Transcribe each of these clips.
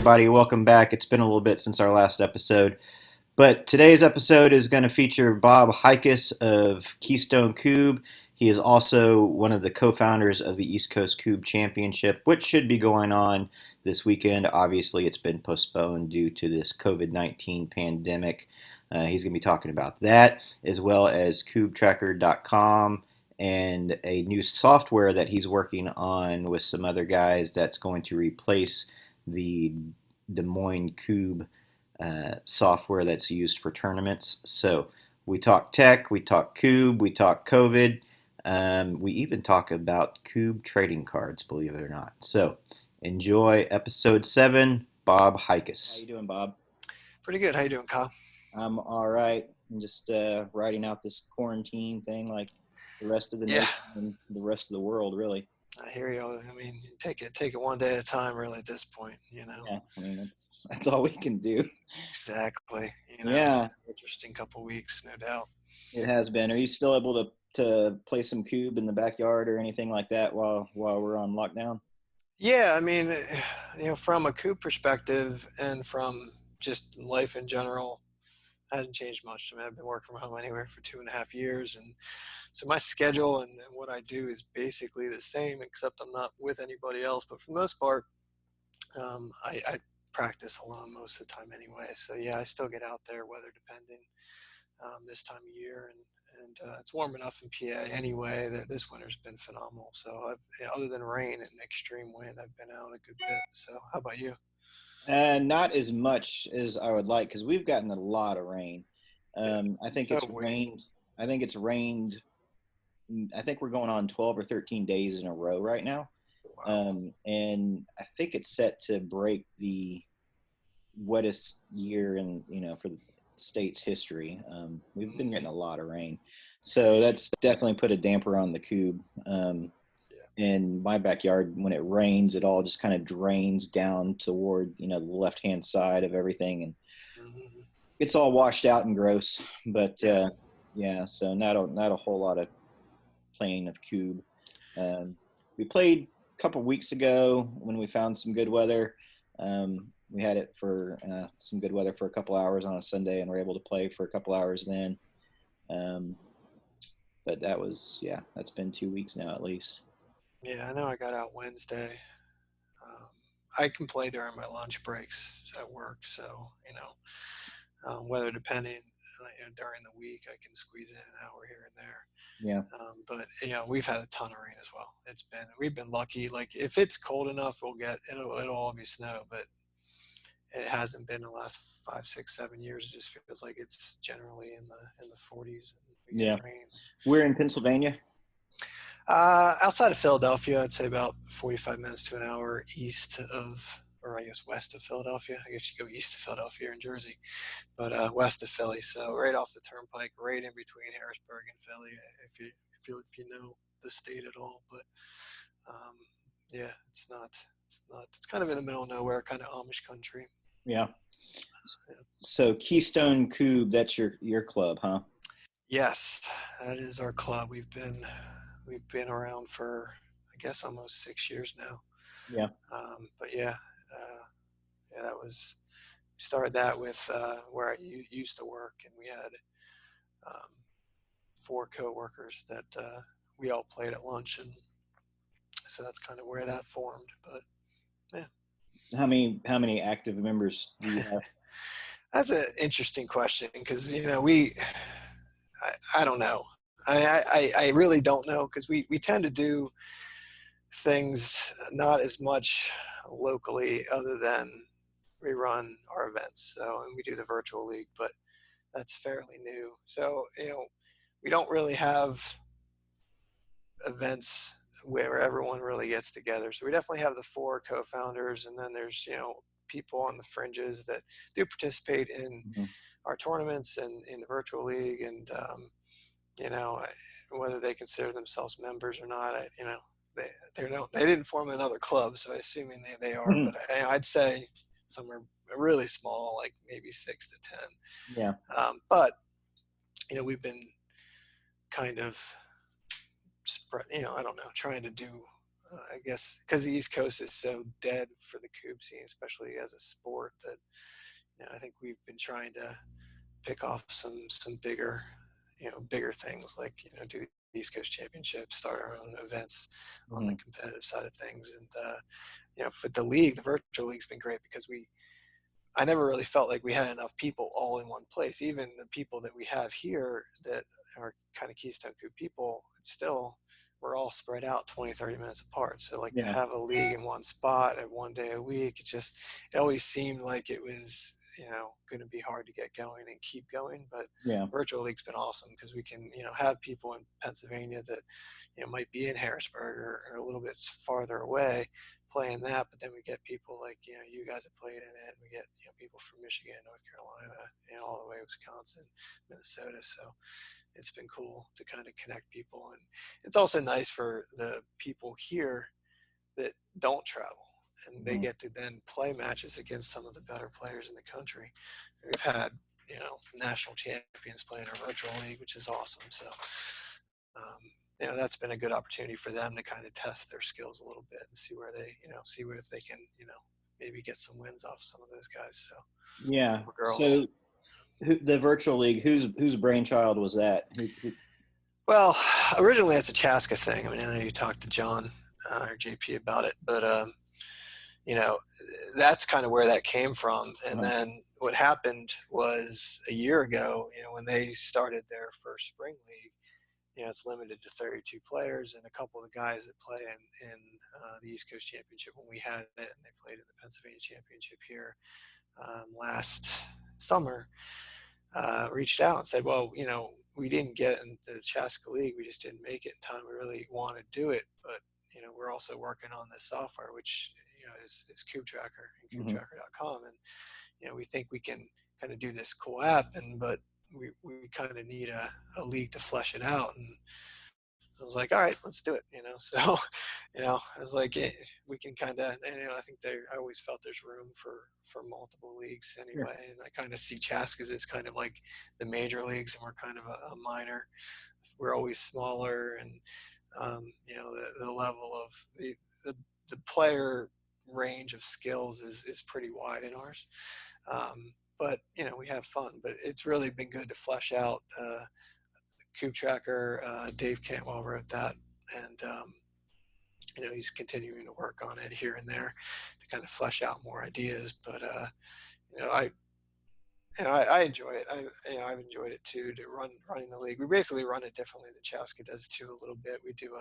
everybody. Welcome back. It's been a little bit since our last episode, but today's episode is going to feature Bob Hickes of Keystone Kubb. He is also one of the co-founders of the East Coast Kubb Championship, which should be going on this weekend. Obviously, it's been postponed due to this COVID-19 pandemic. He's going to be talking about that, as well as KubbTracker.com and a new software that he's working on with some other guys that's going to replace the Des Moines Kubb software that's used for tournaments. So we talk tech, we talk Kubb, we talk COVID. We even talk about Kubb trading cards, believe it or not. So enjoy episode 7, Bob Hickes. How you doing, Bob? Pretty good. How you doing, Kyle? I'm all right. I'm just riding out this quarantine thing like the rest of the nation and the rest of the world, really. I hear you. I mean, take it one day at a time, really. At this point, Yeah, I mean that's all we can do. Exactly. It's Yeah, an interesting couple weeks, no doubt. it has been. Are you still able to play some Kubb in the backyard or anything like that while we're on lockdown? Yeah, I mean, from a Coop perspective and from just life in general, hasn't changed much. I mean, I've been working from home anywhere for 2.5 years, and so my schedule and what I do is basically the same, except I'm not with anybody else. But for the most part, I practice alone most of the time anyway. So yeah, I still get out there, weather depending, this time of year, and it's warm enough in PA anyway that this winter's been phenomenal. So other than rain and extreme wind, I've been out a good bit. So how about you? Not as much as I would like because we've gotten a lot of rain. Yeah. I think So it's rained. I think it's rained. I think we're going on 12 or 13 days in a row right now. wow. And I think it's set to break the wettest year in for the state's history. We've been getting a lot of rain, so that's definitely put a damper on the Kubb. Yeah. In my backyard, when it rains, it all just kind of drains down toward the left hand side of everything, and Mm-hmm. it's all washed out and gross. But Yeah. yeah, so not a whole lot of playing of Kubb. We played a couple weeks ago when we found some good weather. We had it for some good weather for a couple hours on a Sunday, and were able to play for a couple hours then. Um, but that's been 2 weeks now at least. Yeah, I know I got out Wednesday. Um, I can play during my lunch breaks at work, so weather depending. During the week, I can squeeze in an hour here and there. Yeah. But we've had a ton of rain as well. We've been lucky. Like if it's cold enough, it'll all be snow, but it hasn't been the last 5, 6, 7 years. It just feels like it's generally in the 40s and we Yeah. get rain. We're in Pennsylvania. Outside of Philadelphia, I'd say about 45 minutes to an hour east of, or I guess west of Philadelphia. I guess you go east of Philadelphia in Jersey, but west of Philly. So right off the turnpike, right in between Harrisburg and Philly, if you know the state at all. But yeah, it's kind of in the middle of nowhere, kind of Amish country. Yeah. Yeah. So Keystone Kubb, that's your club, huh? Yes, that is our club. We've been around for, I guess, almost 6 years now. Yeah. But yeah, that was, we started that with where I used to work, and we had um, 4 coworkers that we all played at lunch, and so that's kind of where that formed. But yeah. How many active members do you have? That's an interesting question because I don't know. I really don't know because we tend to do things not as much locally other than we run our events. So, and we do the virtual league, but that's fairly new. So, we don't really have events where everyone really gets together. So we definitely have the 4 co-founders, and then there's, people on the fringes that do participate in Mhm. our tournaments and in the virtual league. And, you know, whether they consider themselves members or not, they didn't form another club, so assuming they are, but I'd say somewhere really small, like maybe 6 to 10. Yeah. But we've been kind of spread, I don't know, trying to do I guess because the East Coast is so dead for the Kubb scene, especially as a sport, that I think we've been trying to pick off some bigger, bigger things like do the East Coast Championship, start our own events on the Mhm. competitive side of things, and for the league, the virtual league's been great because I never really felt like we had enough people all in one place. Even the people that we have here that are kind of Keystone Kubb people, still we're all spread out 20, 30 minutes apart. So like to Yeah. have a league in one spot at one day a week, it always seemed like it was, going to be hard to get going and keep going. But Yeah. virtual league's been awesome because we can, have people in Pennsylvania that, might be in Harrisburg or a little bit farther away playing that, but then we get people like you guys have played in it, and we get people from Michigan, North Carolina, all the way to Wisconsin, Minnesota. So it's been cool to kind of connect people, and it's also nice for the people here that don't travel, and they Mhm. get to then play matches against some of the better players in the country. We've had national champions playing our virtual league, which is awesome. So that's been a good opportunity for them to kind of test their skills a little bit and see where they, see where if they can, maybe get some wins off some of those guys. So Yeah. or girls. So the virtual league, whose brainchild was that? Well, originally it's a Chaska thing. I mean, I know you talked to John or JP about it, but you know, that's kind of where that came from. And Uh-huh. then what happened was a year ago, when they started their first spring league, it's limited to 32 players, and a couple of the guys that play in the East Coast Championship when we had it, and they played in the Pennsylvania Championship here last summer, reached out and said, well, we didn't get into the Chaska League. We just didn't make it in time. We really want to do it, but, we're also working on this software, which, is Kubb Tracker and Mhm. KubbTracker.com. And, we think we can kind of do this cool app, but we kind of need a league to flesh it out. And I was like, all right, let's do it. So, I was like, we can kind of, I think I always felt there's room for multiple leagues Sure. anyway. And I kind of see Chaska as kind of like the major leagues, and we're kind of a minor. We're always smaller, and the level of the the player range of skills is pretty wide in ours. But we have fun. But it's really been good to flesh out Kubb Tracker. Dave Cantwell wrote that, and he's continuing to work on it here and there to kind of flesh out more ideas. But you know, I I enjoy it. I've enjoyed it too to running the league. We basically run it differently than Chaska does too a little bit. We do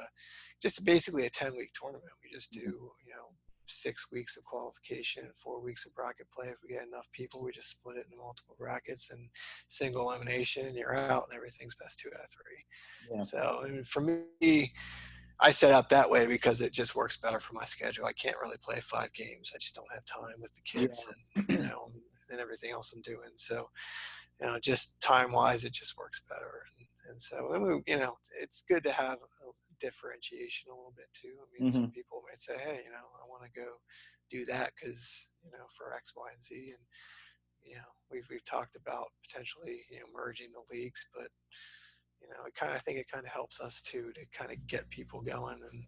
just basically a 10-week tournament. We just do Mhm. 6 weeks of qualification, 4 weeks of bracket play. If we get enough people, we just split it into multiple brackets and single elimination. You're out, and everything's best 2 out of 3. Yeah. So I mean, for me, I set out that way because it just works better for my schedule. I can't really play 5 games. I just don't have time with the kids Yeah. and everything else I'm doing. So, just time wise, it just works better. And so, it's good to have a differentiation a little bit too. I mean, some Hmm. people might say, hey, I want to go do that because, for X, Y, and Z. And, we've talked about potentially, merging the leagues, but I think it kind of helps us too to kind of get people going and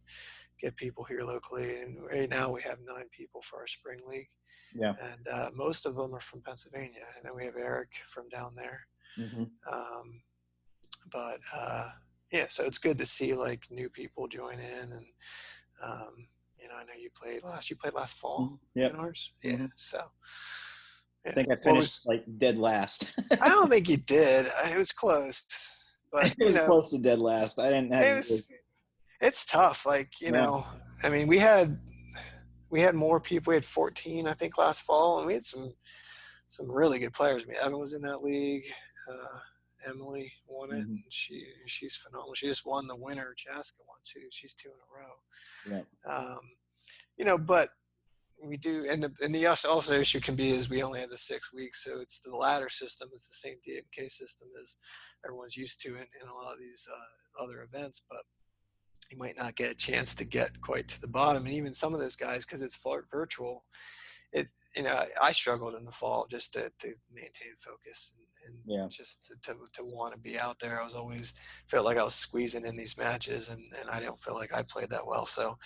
get people here locally. And right now we have 9 people for our spring league, Yeah. and most of them are from Pennsylvania. And then we have Eric from down there. Hmm. Um, but yeah, so it's good to see like new people join in, and um, I know you played last fall in Yep. ours. Yeah, Hmm. so I yeah. think I What finished was like dead last. I don't think you did. It was close, but It was close to dead last. I didn't have. it was. It's tough. Like Yeah. I mean, we had more people. We had 14, I think, last fall, and we had some really good players. I mean, Evan was in that league. Uh, Emily won it, Hmm. and she's phenomenal. She just won the winner. Chaska won too. She's 2 in a Yeah. row. But we do, and the also issue can be is we only have the 6 weeks, so it's the ladder system. It's the same DMK system as everyone's used to in a lot of these other events, but you might not get a chance to get quite to the bottom. And even some of those guys, because it's virtual, it, I struggled in the fall just to maintain focus and Yeah. just to want to be out there. I was always felt like I was squeezing in these matches, and I don't feel like I played that well. So,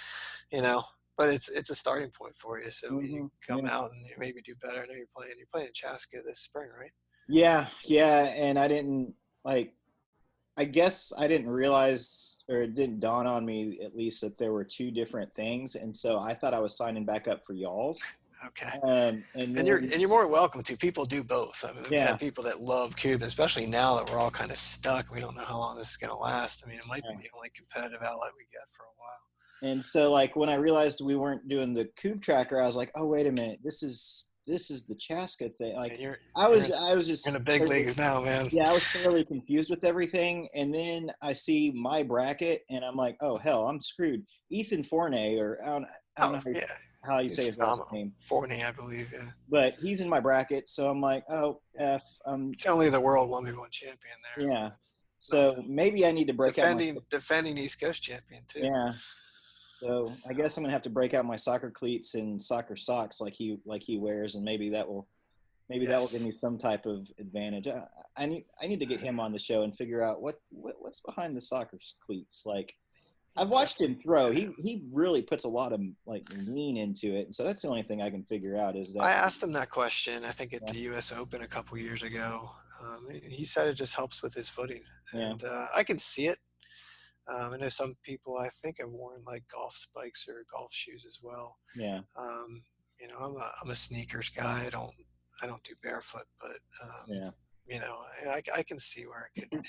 you know, but it's a starting point for you. So you come Yeah. out and you maybe do better. I know you're playing Chaska this spring, right? Yeah. Yeah. And I didn't like. I guess I didn't realize, or it didn't dawn on me at least, that there were two different things, and so I thought I was signing back up for y'all's. Okay. And And you're then more welcome to. People do both. I mean, we've yeah, had people that love Cube, especially now that we're all kind of stuck. We don't know how long this is going to last. I mean, it might be yeah. the only competitive outlet we get for a while. And so like when I realized we weren't doing the Cube Tracker, I was like, oh wait a minute, this is the Chaska thing. Like And you're I you're was in, I was you're in the just big leagues now, man. yeah, I was thoroughly confused with everything. And then I see my bracket, and I'm like, oh hell, I'm screwed. Ethan Fournier, or I don't Oh know yeah, how you he's say his last phenomenal. name, Forney, I believe. Yeah, but he's in my bracket. So I'm like, oh f, it's only the world 1v1 champion there. yeah. That's So nothing. maybe I need to break out my Defending East Coast champion too. yeah. So I guess So I'm gonna have to break out my soccer cleats and soccer socks like he wears, and maybe that will give yes, me some type of advantage. I need to get him on the show and figure out what's behind the soccer cleats. Like he I've watched definitely. him throw. He really puts a lot of like lean into it, and so that's the only thing I can figure out is I that asked him that question. I think at yeah, the U.S. Open a couple years ago. He said it just helps with his footing, yeah, and I can see it. I know some people I think have worn like golf spikes or golf shoes as well. yeah, Um, I'm a sneakers guy. I don't do barefoot, but yeah, I can see where it could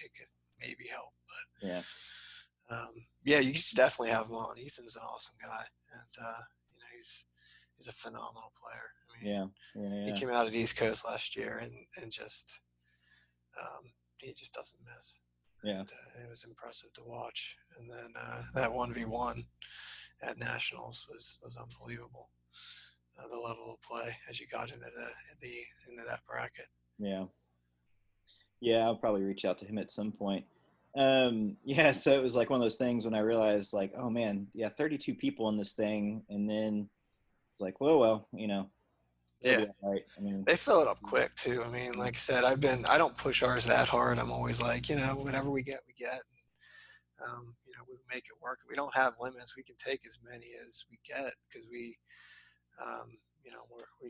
maybe help. yeah, Yeah, you should definitely have him on. Ethan's an awesome guy, and he's a phenomenal player. I mean, yeah, he yeah, came out at East Coast last year and just he just doesn't miss. yeah, And it was impressive to watch. And then that 1v1 at Nationals was unbelievable. The level of play as you got into that bracket. yeah. Yeah, I'll probably reach out to him at some point. Yeah, so it was like one of those things when I realized, like, oh man, yeah, 32 people in this thing, and then it's like, well, it'll Yeah, be all right. I mean, they fill it up quick too. I mean, yeah, like I said, I don't push ours that hard. I'm always like, whatever we get, we get. We make it work. We don't have limits. We can take as many as we get because we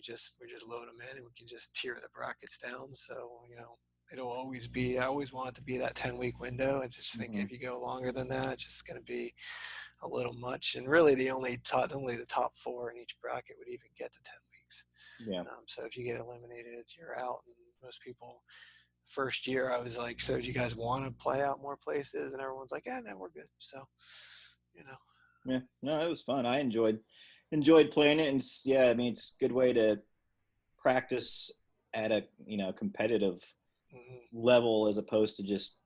just load them in and we can just tier the brackets down. So it'll always be. I always want it to be that 10-week window. I just think hmm if you go longer than that, it's just going to be a little much. And really, only the top four in each bracket would even get to 10 weeks. yeah, So if you get eliminated, you're out. And most people, first year, I was like, "So do you guys want to play out more places?" And everyone's like, "Yeah, no, we're good." So, you know, yeah. No, it was fun. I enjoyed playing it, and yeah, I mean, it's a good way to practice at a competitive mm-hmm. level as opposed to just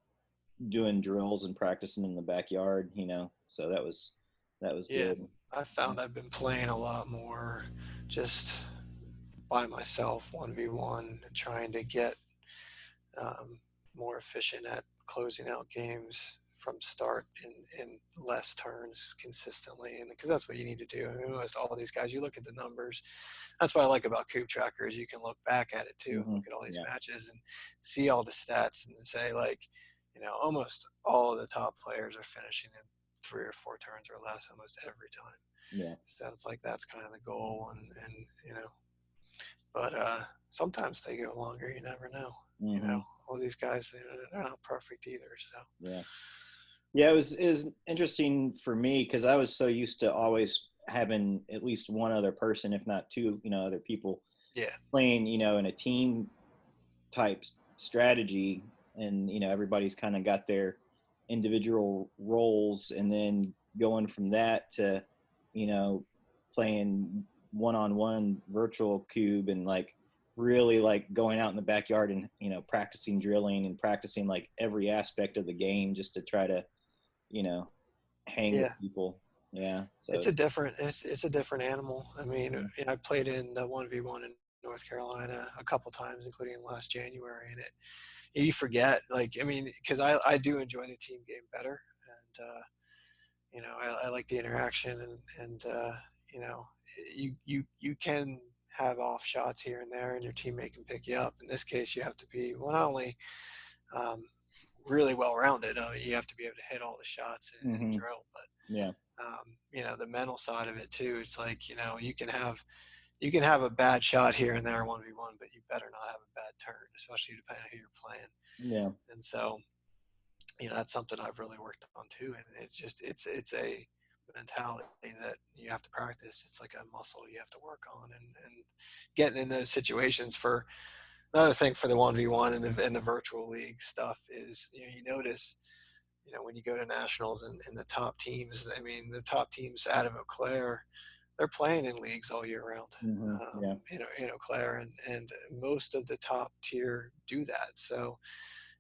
doing drills and practicing in the backyard. So that was Yeah, good. I found I've been playing a lot more just by myself, 1v1, and trying to get um, more efficient at closing out games from start in less turns consistently, and because that's what you need to do. I mean, most all of these guys, you look at the numbers. That's what I like about Coop Tracker is you can look back at it too and Hmm. look at all these Yeah, matches and see all the stats and say like, almost all of the top players are finishing in 3 or 4 turns or less almost every time. yeah, So it's like that's kind of the goal, and but sometimes they go longer. You never know. hmm All these guys, they're not perfect either. So yeah. Yeah, it was interesting for me because I was so used to always having at least one other person, if not two, other people yeah, playing, in a team type strategy, and everybody's kind of got their individual roles, and then going from that to, you know, playing one-on-one virtual cube, and like really like going out in the backyard and practicing drilling and practicing like every aspect of the game just to try to you know hang with yeah. people. Yeah, It's so a different it's a different animal. I mean, yeah, I played in the 1v1 in North Carolina a couple times, including last January, and you forget, like, I mean, because I do enjoy the team game better, and I like the interaction, and you can have off shots here and there, and your teammate can pick you up. In this case, you have to be, well, not only um, really well rounded, you have to be able to hit all the shots and Hmm. drill, but Yeah. the mental side of it too. It's like, you can have a bad shot here and there 1v1, but you better not have a bad turn, especially depending on who you're playing. Yeah. And so, that's something I've really worked on too. And it's a mentality that you have to practice. It's like a muscle you have to work on, and getting in those situations. For another thing for the 1v1 and the virtual league stuff is, you notice, when you go to nationals and the top teams, I mean, the top teams out of Eau Claire, they're playing in leagues all year round. Yeah. In Eau Claire, and most of the top tier do that. So,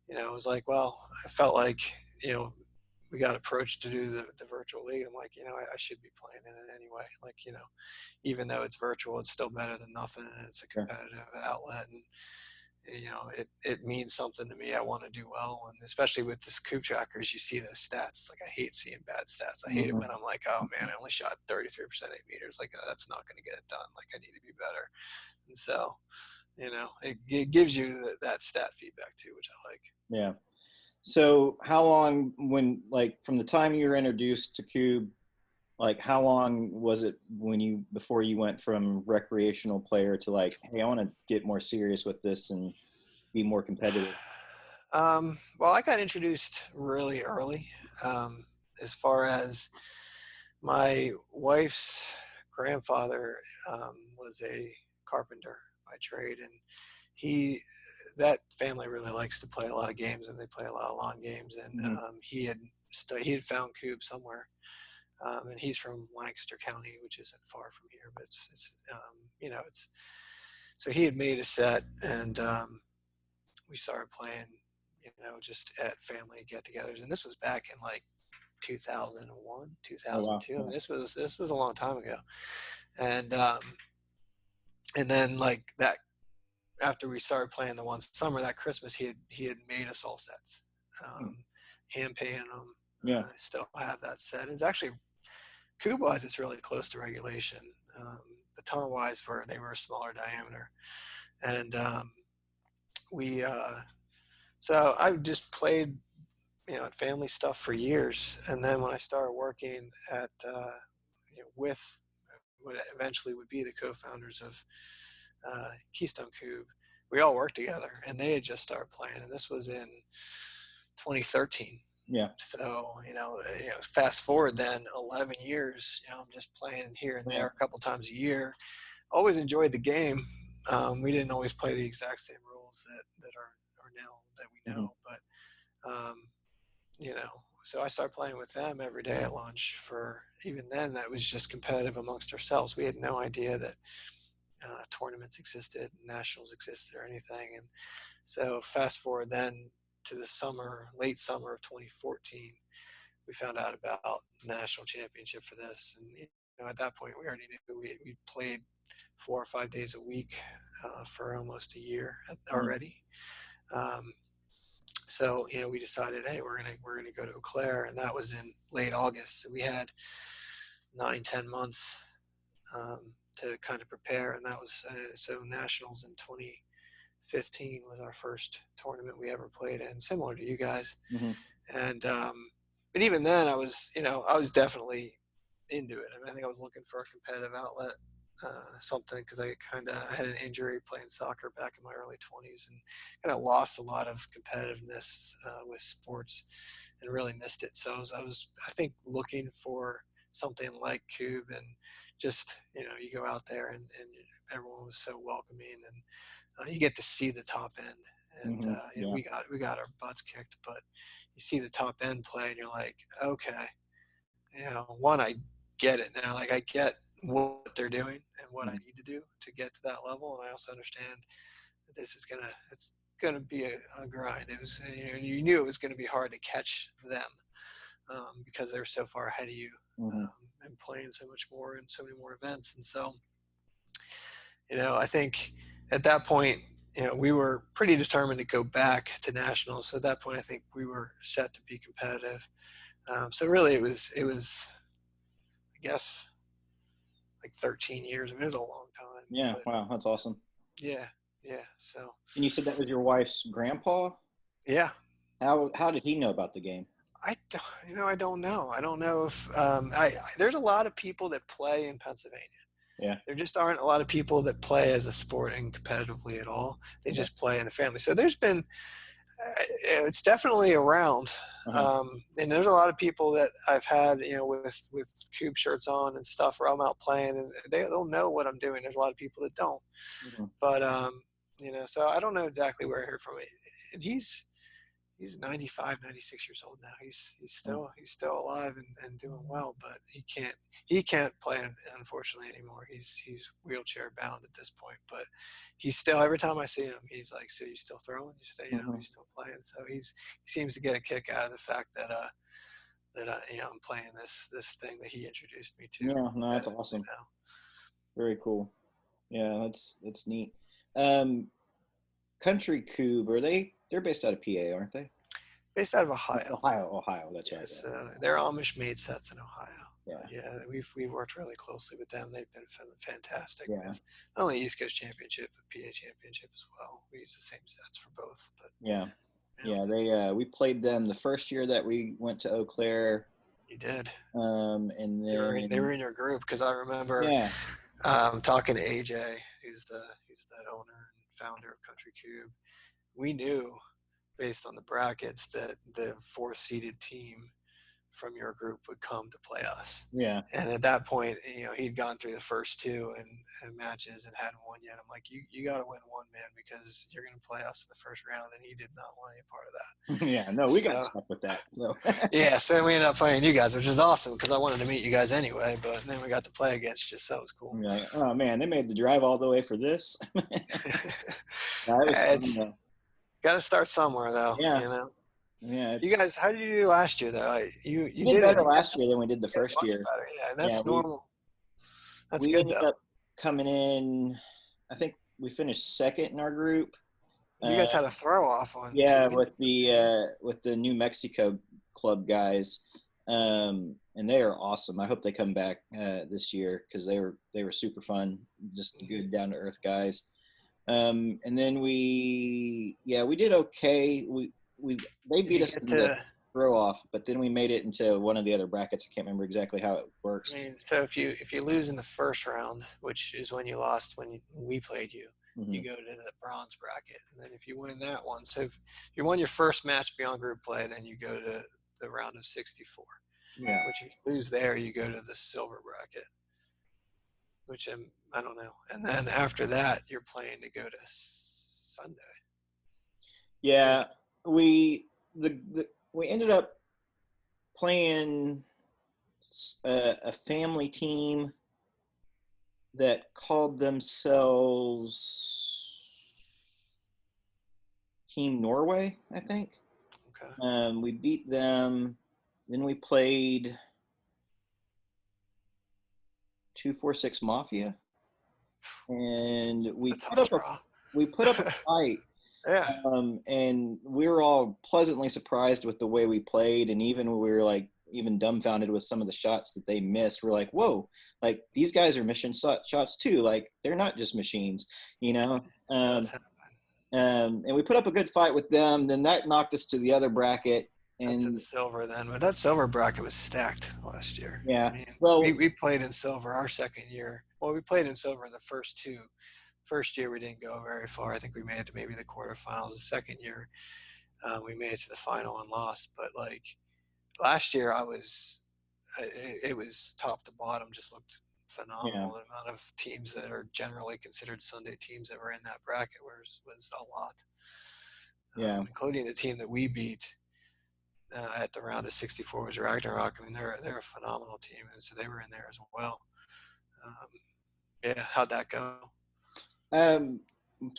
it was like, well, I felt like, we got approached to do the virtual league. I'm like, I should be playing in it anyway. Like, even though it's virtual, it's still better than nothing, and it's a Sure. competitive outlet. And it means something to me. I want to do well, and especially with this Kubb trackers, you see those stats. Like, I hate seeing bad stats. I hate it Hmm. when I'm like, oh man, I only shot 33% 8 meters. Like, that's not going to get it done. Like, I need to be better. And so, it gives you that stat feedback too, which I like. Yeah. So how long, when like from the time you were introduced to Cube, like how long was it before you went from recreational player to like, hey, I want to get more serious with this and be more competitive? Well, I got introduced really early. As far as my wife's grandfather was a carpenter by trade, and he that family really likes to play a lot of games, and they play a lot of lawn games. And Hmm. he had found Coop somewhere, and he's from Lancaster County, which isn't far from here, but it's so he had made a set, and we started playing, just at family get-togethers, and this was back in like 2001, Oh wow. 2002. I Yeah. mean, this was a long time ago, and then like that, after we started playing the one summer, that Christmas, he had made us all sets, Hmm. hand painting them. Yeah. I still have that set. It's actually, Kubb wise, it's really close to regulation. Baton wise, they were a smaller diameter, and we so I just played, at family stuff for years. And then when I started working at, with what eventually would be the co-founders of Keystone Kubb, we all worked together, and they had just started playing, and this was in 2013. Yeah. So, fast forward then 11 years, I'm just playing here and Yeah. there a couple times a year. Always enjoyed the game. We didn't always play the exact same rules that are now that we Hmm. know, but um, so I started playing with them every day at lunch. For even then, that was just competitive amongst ourselves. We had no idea that tournaments existed, nationals existed, or anything. And so fast forward then to the late summer of 2014, we found out about the national championship for this. And at that point, we already knew we played 4 or 5 days a week for almost a year Hmm. already. Um, so we decided, hey, we're gonna go to Eau Claire, and that was in late August. So we had 9-10 months um, to kind of prepare, and that was so nationals in 2015 was our first tournament we ever played in, similar to you guys. Hmm. And but even then, I was definitely into it. I mean, I think I was looking for a competitive outlet, something, because I had an injury playing soccer back in my early 20s, and kind of lost a lot of competitiveness with sports, and really missed it. So I think, looking for something like Kubb, and just you go out there, and everyone was so welcoming, and you get to see the top end. And Hmm. Yeah. we got our butts kicked, but you see the top end play, and you're like, okay, one, I get it now. Like, I get what they're doing and what I Hmm. need to do to get to that level, and I also understand that it's gonna be a grind. It was, you knew it was gonna be hard to catch them, because they're so far ahead of you, Hmm. and playing so much more and so many more events. And so, I think at that point, we were pretty determined to go back to nationals. So at that point, I think we were set to be competitive. So really, it was, I guess, like 13 years. I mean, it was a long time, Yeah. but Wow. That's awesome. yeah, yeah. So And you said that was your wife's grandpa. yeah, How did he know about the game? I don't know. I don't know if there's a lot of people that play in Pennsylvania. Yeah. There just aren't a lot of people that play as a sport and competitively at all. They Okay. just play in the family. So there's been, it's definitely around. Uh-huh. And there's a lot of people that I've had, with Coop shirts on and stuff where I'm out playing and they'll know what I'm doing. There's a lot of people that don't. Mhm. But, so I don't know exactly where I heard from it. And he's 95, 96 years old now. He's still alive and doing well, but he can't play unfortunately anymore. He's wheelchair bound at this point, but he's still, every time I see him, he's like, "So you still throwing? You stay, Mhm. you still playing?" So he seems to get a kick out of the fact that I'm playing this thing that he introduced me to. Yeah. No, that's awesome. Very cool. Yeah, that's neat. Um, Country Cube, they're based out of PA, aren't they? Based out of Ohio. Ohio, that's right. Yes, they're Amish made sets in Ohio. Yeah. But yeah, we've worked really closely with them. They've been fantastic Yeah. with not only East Coast Championship but PA Championship as well. We use the same sets for both. But Yeah. you know, Yeah, we played them the first year that we went to Eau Claire. you did. And They were then in your group because I remember yeah, talking to AJ, who's the owner and founder of Country Cube. We knew based on the brackets that the fourth seeded team from your group would come to play us. yeah. And at that point, he'd gone through the first two and matches and hadn't won yet. I'm like, you got to win one, man, because you're going to play us in the first round. And he did not want any part of that. Yeah, no, we got So, stuck with that. So yeah, so we ended up playing you guys, which is awesome because I wanted to meet you guys anyway. But then we got to play against you, so that was cool. you're like, oh man, they made the drive all the way for this. Yeah, it was fun It's though. got to start somewhere, though. Yeah, yeah. You guys, how did you do last year, though? You We did did it. better You last year than we did the did first much year. better. Yeah, Yeah, that's normal. That's we good, ended though. up coming in. I think we finished second in our group. You guys had a throw off on Yeah, two. with the New Mexico club guys, and they are awesome. I hope they come back this year because they were super fun, just good down to earth guys. And then we did okay. They Did beat you us get in the to? throw off, but then we made it into one of the other brackets. I can't remember exactly how it I works. mean, so if you lose in the first round, which is when you lost when we played you, Hmm. you go to the bronze bracket, and then if you win that one, so if you won your first match beyond group play, then you go to the round of 64. Yeah, Which if you lose there, you go to the silver bracket, which I don't know, and then after that, you're playing to go to Sunday. yeah. We ended up playing a family team that called themselves Team Norway, I think. Okay. We beat them. Then we played 246 Mafia, and It's a tough draw. we put up a fight. Yeah. And we were all pleasantly surprised with the way we played, and even we were like even dumbfounded with some of the shots that they missed. We're like, whoa, like these guys are missing shots too. Like they're not just machines, you know. It does happen. And we put up a good fight with them. Then that knocked us to the other bracket, That's in and silver then, but that silver bracket was stacked last year. yeah, I mean, well, we played in silver our second year. Well, we played in silver the first two. First year we didn't go very far. I think we made it to maybe the quarterfinals. The second year we made it to the final and lost. But like last year, it was top to bottom. Just looked yeah, phenomenal. The amount of teams that are generally considered Sunday teams that were in that bracket was a lot, yeah, including the team that we beat at the round of 64 was Ragnarok. I mean, they're a phenomenal team, and so they were in there as well. Um, yeah, how'd that go? um,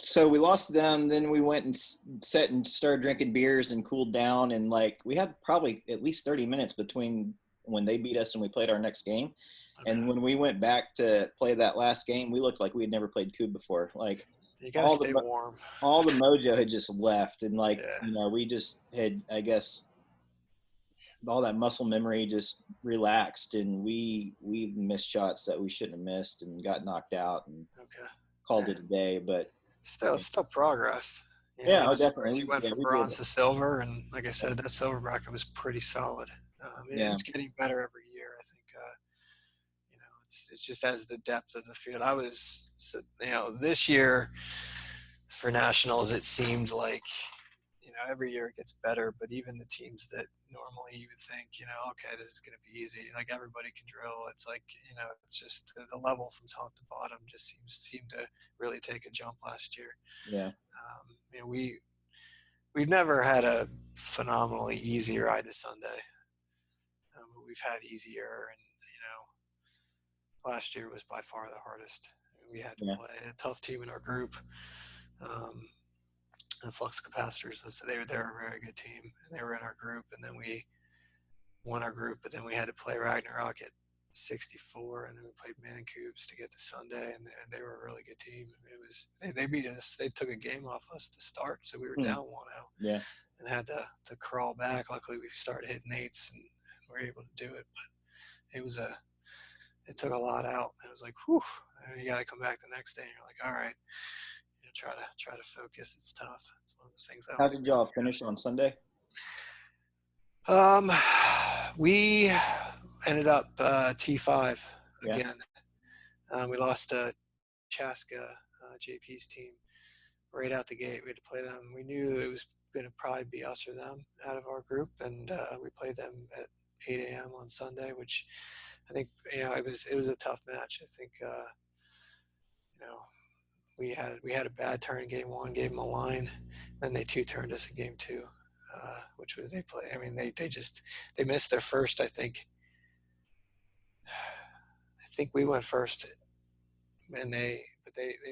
so we lost to them. Then we went and sat and started drinking beers and cooled down. And like we had probably at least 30 minutes between when they beat us and we played our next game. Okay. And when we went back to play that last game, we looked like we had never played Cube before. Like You got to stay warm. all the mojo had just left, and like Yeah. we just had, I guess, all that muscle memory just relaxed, and we missed shots that we shouldn't have missed and got knocked out and Okay. called Yeah. it a day. But Still progress. yeah, oh, As far definitely. as you went Yeah, from we did. bronze to silver, and like I said, that silver bracket was pretty solid. Yeah, It's getting better every year. I think it's just as the depth of the field. This year for nationals, it seemed like every year it gets better. But even the teams that normally you would think, okay, this is going to be easy, like everybody can drill. It's like it's just the level from top to bottom just seemed to really take a jump last year. yeah, We've never had a phenomenally easy ride to Sunday, but we've had easier, and last year was by far the hardest. We had to yeah. play a tough team in our group. The Flux Capacitors they're a very good team, and they were in our group, and then we won our group, but then we had to play Ragnarok at 64, and then we played Mancubes to get to Sunday, and they were a really good team. It was they beat us. They took a game off us to start, so we were down 1-0. Yeah. And had to crawl back. Luckily, we started hitting eights and were able to do it. But it took a lot out. It was like, whew, you got to come back the next day. And you're like, all right, try to focus. It's tough. It's one of the things I don't How think did we y'all figured finish on Sunday? out. We ended up T5 Yeah. again. We lost to Chaska, JP's team, right out the gate. We had to play them. We knew it was going to probably be us or them out of our group, and we played them at 8 a.m. on Sunday, which I think it was a tough match. I think we had a bad turn in game one, gave them a line, then they two-turned us in game two, which was they play. I mean, they missed their first. I think we went first, and they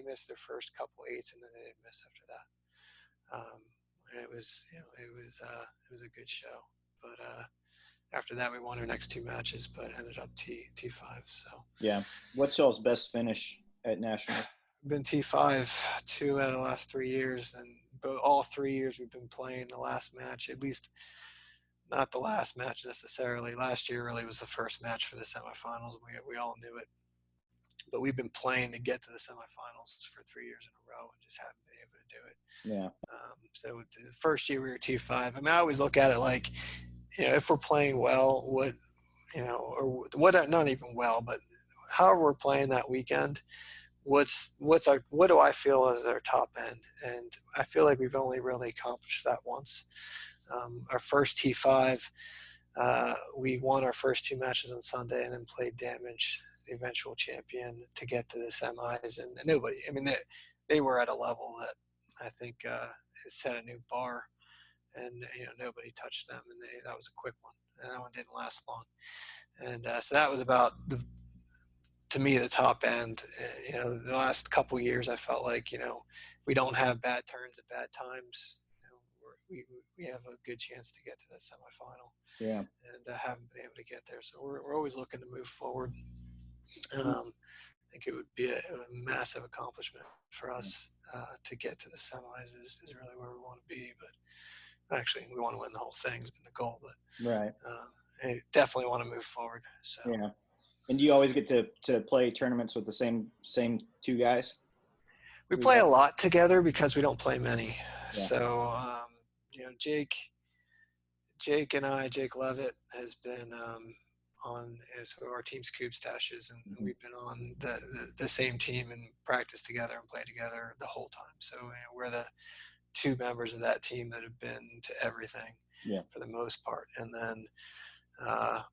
missed their first couple eights, and then they didn't miss after that. And it was a good show, but after that we won our next two matches, but ended up T5. So Yeah. What's y'all's best finish at nationals? been T5 2 out of the last 3 years, and all 3 years we've been playing the last match, at least not the last match necessarily. Last year really was the first match for the semifinals. We all knew it, but we've been playing to get to the semifinals for 3 years in a row and just haven't been able to do it. Yeah. So the first year we were T5. I mean, I always look at it like, if we're playing well, or what, not even well, but however we're playing that weekend, what do I feel is our top end? And I feel like we've only really accomplished that once. Our first T5, we won our first two matches on Sunday and then played Damage, the eventual champion, to get to the semis. And nobody, I mean, they were at a level that I think has set a new bar, and nobody touched them, and that was a quick one, and that one didn't last long. And so that was about to me the top end. The last couple years I felt like if we don't have bad turns at bad times, we have a good chance to get to the semifinal. Yeah. And haven't been able to get there, so we're always looking to move forward. I think it would be a massive accomplishment for us to get to the semis is really where we want to be. But actually, we want to win the whole thing has been the goal. But Right. I definitely want to move forward. So Yeah. And do you always get to play tournaments with the same two guys? we play a lot together because we don't play many. Yeah. So Jake Levitt has been on as our team's Cube Stashes, and we've been on the same team and practice together and play together the whole time. So we're the two members of that team that have been to everything for the most part. And then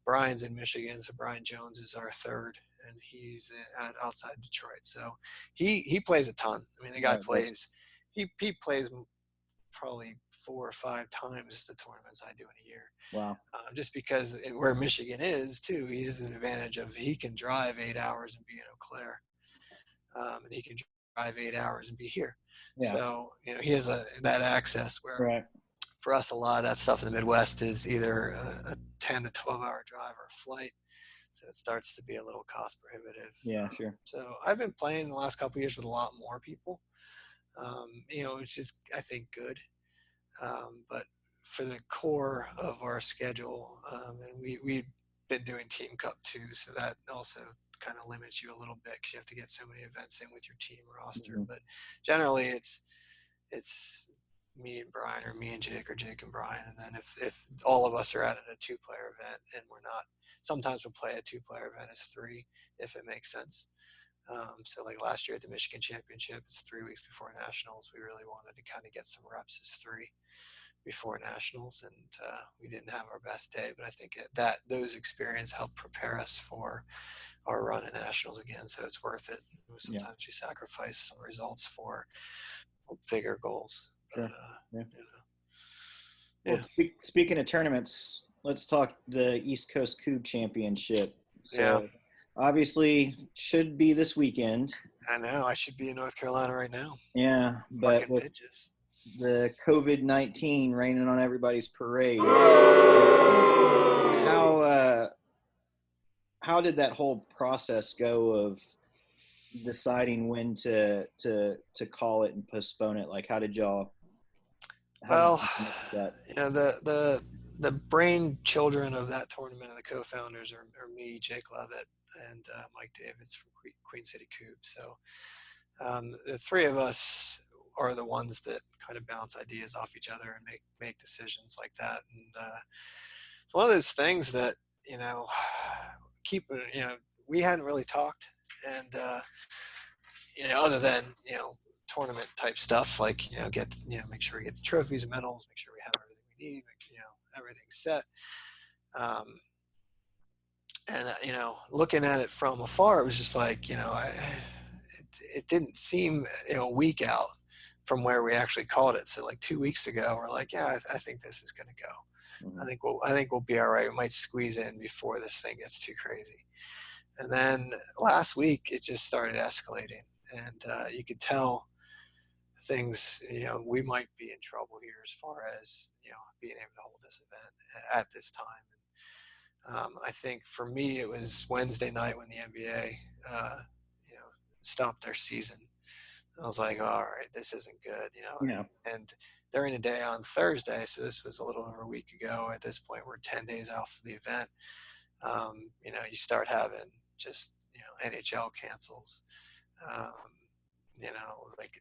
Brian's in Michigan, so Brian Jones is our third, and he's outside Detroit. So he plays a ton. I mean, the guy plays. He plays probably 4 or 5 times the tournaments I do in a year. Wow. Just because where Michigan is too, he has an advantage of he can drive 8 hours and be in Eau Claire, and he can drive 8 hours and be here. Yeah. So he has that access where for us a lot of that stuff in the Midwest is either a 10 to 12 hour drive or a flight. So it starts to be a little cost prohibitive. Yeah, sure. So I've been playing the last couple of years with a lot more people. Which is I think good. But for the core of our schedule, and we've been doing Team Cup too, so that also kind of limits you a little bit because you have to get so many events in with your team roster. Mhm. But generally, it's me and Brian, or me and Jake, or Jake and Brian, and then if all of us are at a 2-player event and we're not, sometimes we'll play a 2-player event as 3 if it makes sense. So like last year at the Michigan Championship, it's 3 weeks before nationals. We really wanted to kind of get some reps as 3 before nationals, and we didn't have our best day. But I think that those experiences helped prepare us for our run at nationals again. So it's worth it. Yeah, Sometimes you sacrifice some results for bigger goals. But sure. Yeah. Well, yeah, speaking of tournaments, let's talk the East Coast Kubb Championship. yeah, So, obviously, should be this weekend. I know. I should be in North Carolina right now, Yeah, but marking with pitches. the COVID-19 raining on everybody's parade, how how did that whole process go of deciding when to call it and postpone it? Like, how did Well, you come up with that? the brain children of that tournament and the co-founders are me, Jake Levitt, and Mike Davids from Queen City Kubb. So the 3 of us are the ones that kind of bounce ideas off each other and make decisions like that. And it's one of those things that you know keep we hadn't really talked, and other than tournament type stuff, like get make sure we get the trophies and medals, make sure we have everything we need, everything's set. Um, and looking at it from afar, it was just like it didn't seem a week out from where we actually called it. So like 2 weeks ago, we're like, yeah, I think this is going to go. Mhm. I think we'll be all right. We might squeeze in before this thing gets too crazy. And then last week, it just started escalating, and you could tell things. We might be in trouble here as far as being able to hold this event at this time. I think for me, it was Wednesday night when the NBA, uh, you know, stopped their season. I was like, all right, this isn't good. Yeah. And during the day on Thursday, so this was a little over a week ago. At this point, we're 10 days out for the event. You start having just NHL cancels. Um, like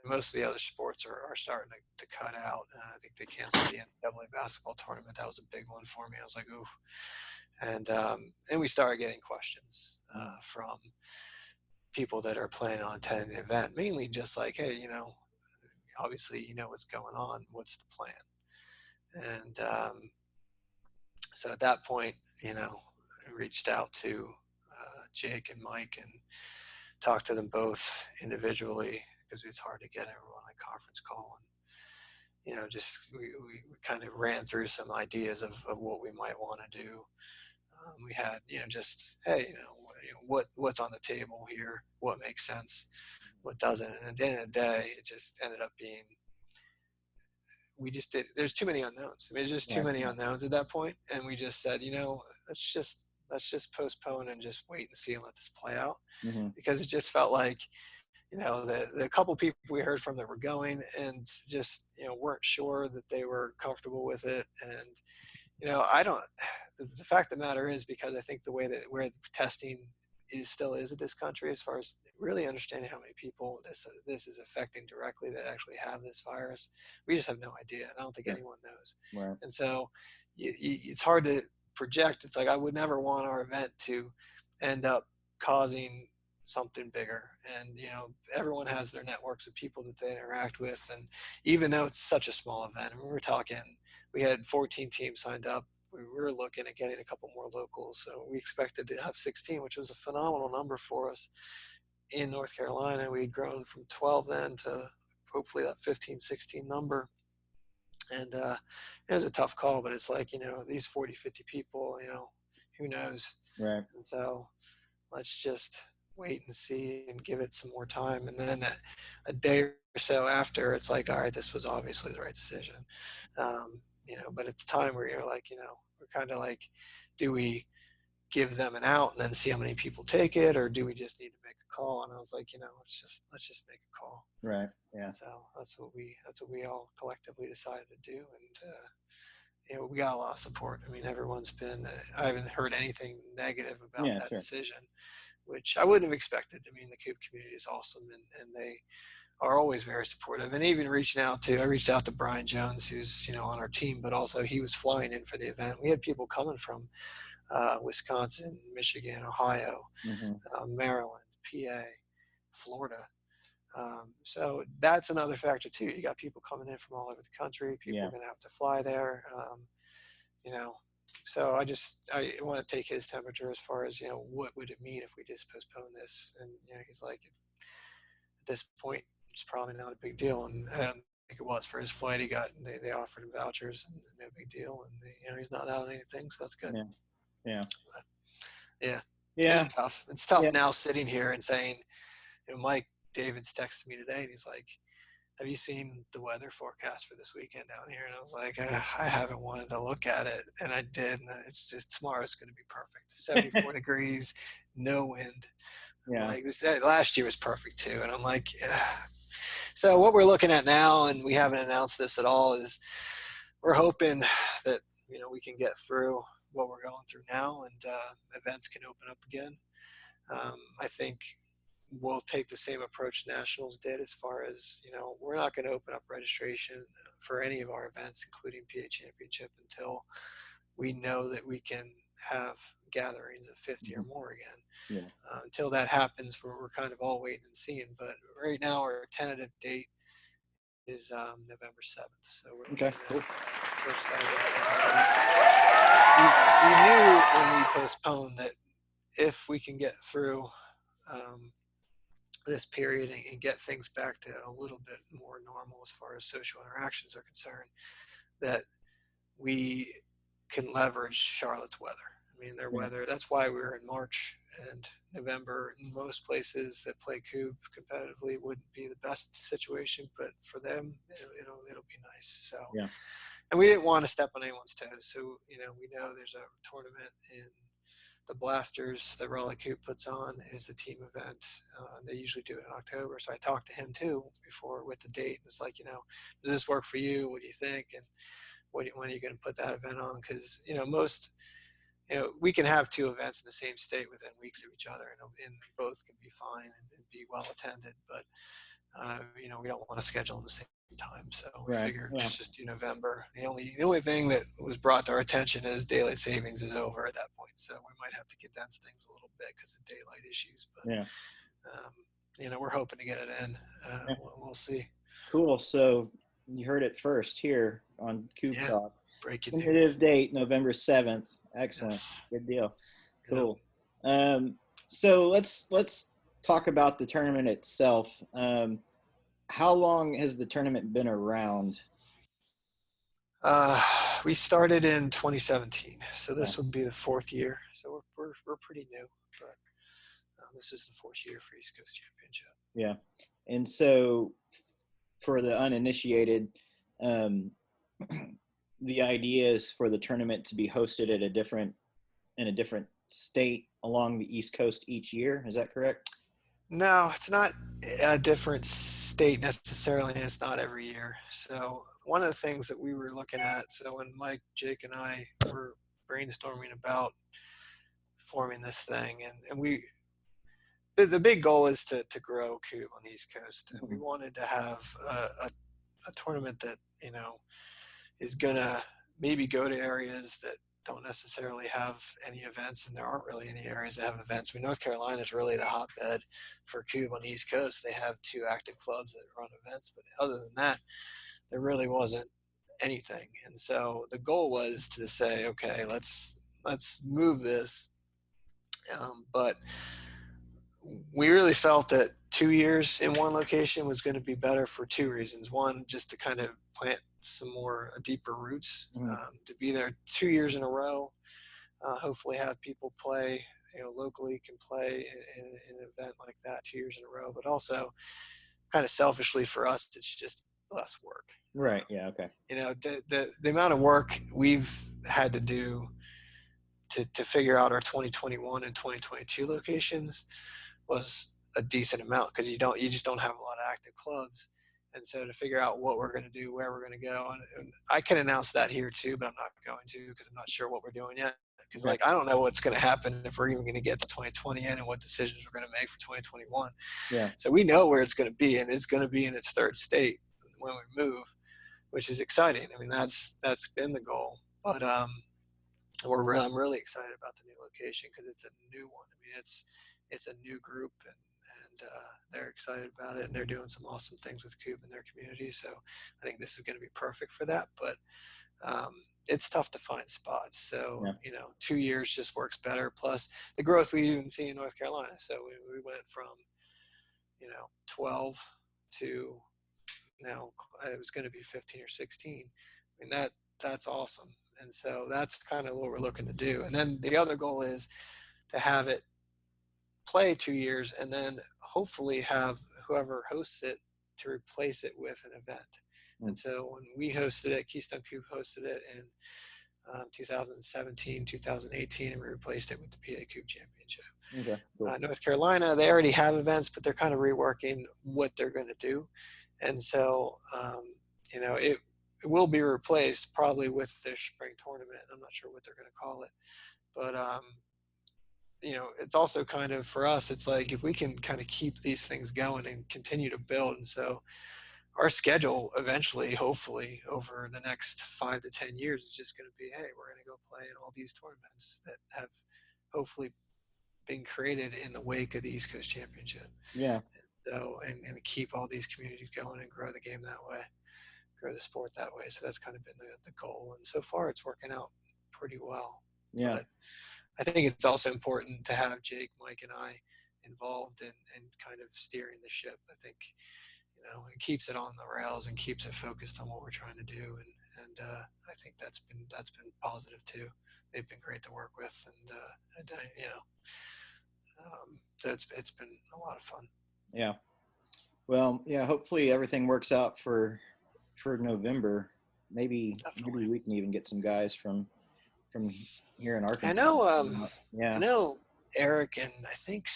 most of the other sports are starting to cut out. I think they canceled the NCAA basketball tournament. That was a big one for me. I was like, ooh. And we started getting questions from people that are planning on attending the event, mainly just like, hey, obviously what's going on. What's the plan? And so at that point, I reached out to Jake and Mike and talked to them both individually because it's hard to get everyone on a conference call. And just we kind of ran through some ideas of what we might want to do. We had just, hey, what's on the table here, what makes sense, what doesn't. And at the end of the day, it just ended up being, we just did, there's too many unknowns. I mean, there's just too Right. many unknowns at that point. And we just said, let's just postpone and just wait and see and let this play out, Hmm. because it just felt like the couple people we heard from that were going and just weren't sure that they were comfortable with it. And I don't, the fact of the matter is, because I think the way that where the testing still is at this country, as far as really understanding how many people this is affecting directly that actually have this virus, we just have no idea, and I don't think Sure. anyone knows. Right. And so it's hard to project. It's like I would never want our event to end up causing something bigger. And everyone has their networks of people that they interact with, and even though it's such a small event, I mean, we're talking, we had 14 teams signed up. We were looking at getting a couple more locals, so we expected to have 16, which was a phenomenal number for us in North Carolina. We had grown from 12 then to hopefully that 15, 16 number. And it was a tough call, but it's like, these 40, 50 people, who knows? Right. And so let's just wait and see and give it some more time. And then a day or so after, it's like, all right, this was obviously the right decision. But at the time where you're like, we're kind of like, do we give them an out and then see how many people take it, or do we just need to make a call? And I was like, let's just make a call. Right. Yeah. So that's what we all collectively decided to do. And we got a lot of support. I mean, everyone's been. I haven't heard anything negative about Yeah, that sure. decision, which I wouldn't have expected. I mean, the Coop community is awesome, and they are always very supportive. And even I reached out to Brian Jones, who's on our team, but also he was flying in for the event. We had people coming from Wisconsin, Michigan, Ohio, Hmm. Maryland, PA, Florida. So that's another factor too. You got people coming in from all over the country. People Yeah. are going to have to fly there. You know, so I want to take his temperature as far as what would it mean if we just postpone this? And he's like, at this point, it's probably not a big deal. And I don't think it was for his flight. They offered him vouchers and no big deal. And he's not out on anything, so that's good. Yeah. Yeah. But, yeah, it's Yeah. tough. It's tough Yeah. now sitting here and saying, Mike David's texted me today, and he's like, have you seen the weather forecast for this weekend down here? And I was like, I haven't wanted to look at it. And I did. And it's just, tomorrow's going to be perfect. 74 degrees, no wind. I'm Yeah. like, last year was perfect too. And I'm like, so what we're looking at now, and we haven't announced this at all, is we're hoping that, we can get through what we're going through now, and events can open up again. I think we'll take the same approach Nationals did, as far as, we're not going to open up registration for any of our events, including PA Championship, until we know that we can have gatherings of 50 or Hmm. more again. Yeah. Until that happens, we're kind of all waiting and seeing. But right now, our tentative date is November 7th. So we're Okay. looking Cool. at first Saturday. We knew when we postponed that if we can get through um, this period and get things back to a little bit more normal as far as social interactions are concerned, that we can leverage Charlotte's weather. I mean, their Yeah. weather, that's why we were in March and November. In most places that play Coop competitively wouldn't be the best situation, but for them, it'll be nice. So, Yeah. and we didn't want to step on anyone's toes. So, we know there's a tournament in the Blasters that Raleigh Coop puts on, is a team event. They usually do it in October. So I talked to him too before with the date. It's like, does this work for you? What do you think? And when are you going to put that event on? Because, most, we can have two events in the same state within weeks of each other, and both can be fine and be well attended. But, we don't want to schedule them the same time. So we Right. figured Yeah. let's just do November. The only thing that was brought to our attention is daylight savings is over at that point. So we might have to condense things a little bit because of daylight issues. But, Yeah. we're hoping to get it in. Yeah. We'll see. Cool. So you heard it first here on Coop Yeah. Talk. Breaking news. Tentative date, November 7th. Excellent. Yes. Good deal. Yep. Cool. So let's talk about the tournament itself. How long has the tournament been around? We started in 2017, so Yeah. this will be the fourth year. So we're pretty new, but this is the fourth year for East Coast Championship. Yeah. And so for the uninitiated, um, the idea is for the tournament to be hosted at in a different state along the East Coast each year. Is that correct? No, it's not a different state necessarily, and it's not every year. So one of the things that we were looking at, so when Mike, Jake, and I were brainstorming about forming this thing, and the big goal is to grow Coop on the East Coast, and we Mhm. wanted to have a tournament that is gonna maybe go to areas that don't necessarily have any events, and there aren't really any areas that have events. I mean, North Carolina is really the hotbed for Coop on the East Coast. They have two active clubs that run events, but other than that, there really wasn't anything. And so the goal was to say, okay, let's move this, but we really felt that 2 years in one location was going to be better for two reasons. One, just to kind of plant some more deeper roots, Mhm. to be there 2 years in a row, hopefully have people play, locally can play in an event like that 2 years in a row, but also kind of selfishly for us, it's just less work. Right. Yeah. Okay. The amount of work we've had to do to figure out our 2021 and 2022 locations was a decent amount, because you just don't have a lot of active clubs, And so to figure out what we're going to do, where we're going to go, and I can announce that here too, but I'm not going to because I'm not sure what we're doing yet. Because Okay. like I don't know what's going to happen if we're even going to get to 2020 in and what decisions we're going to make for 2021. Yeah. So we know where it's going to be, and it's going to be in its third state when we move, which is exciting. I mean, that's been the goal, but I'm really excited about the new location because it's a new one. I mean, it's a new group, and they're excited about it, and they're doing some awesome things with Kubb in their community. So I think this is going to be perfect for that. But it's tough to find spots. So, Yeah. 2 years just works better. Plus the growth we even see in North Carolina. So we went from, 12 to now it was going to be 15 or 16. I mean, that's awesome. And so that's kind of what we're looking to do. And then the other goal is to have it play 2 years and then hopefully have whoever hosts it to replace it with an event. And so when we hosted it, Keystone Kubb hosted it in 2017, 2018, and we replaced it with the PA Kubb Championship. Okay. Cool. North Carolina, they already have events, but they're kind of reworking what they're going to do. And so, it will be replaced probably with their spring tournament. I'm not sure what they're going to call it, but it's also kind of for us, it's like if we can kind of keep these things going and continue to build. And so our schedule eventually, hopefully over the next 5 to 10 years is just going to be, hey, we're going to go play in all these tournaments that have hopefully been created in the wake of the East Coast Championship. Yeah. So, and keep all these communities going and grow the game that way, grow the sport that way. So that's kind of been the goal. And so far it's working out pretty well. Yeah. But I think it's also important to have Jake, Mike, and I involved in kind of steering the ship. I think, it keeps it on the rails and keeps it focused on what we're trying to do. And I think that's been positive too. They've been great to work with, and so it's been a lot of fun. Yeah. Well, yeah. Hopefully everything works out for November. Maybe we can even get some guys from here in Arkansas. I know Eric and I think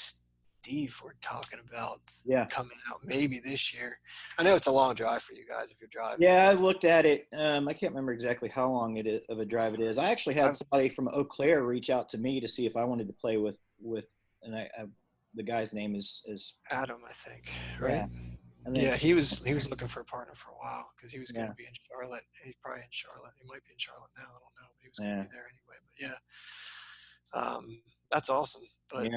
Steve were talking about coming out maybe this year. I know it's a long drive for you guys if you're driving. Yeah, I looked at it. I can't remember exactly how long of a drive it is. I actually had somebody from Eau Claire reach out to me to see if I wanted to play with and the guy's name is Adam, I think, right? Yeah. And then, he was looking for a partner for a while because he was going to be in Charlotte. He's probably in Charlotte. He might be in Charlotte now. I don't know, but he was going to be there anyway. But that's awesome. But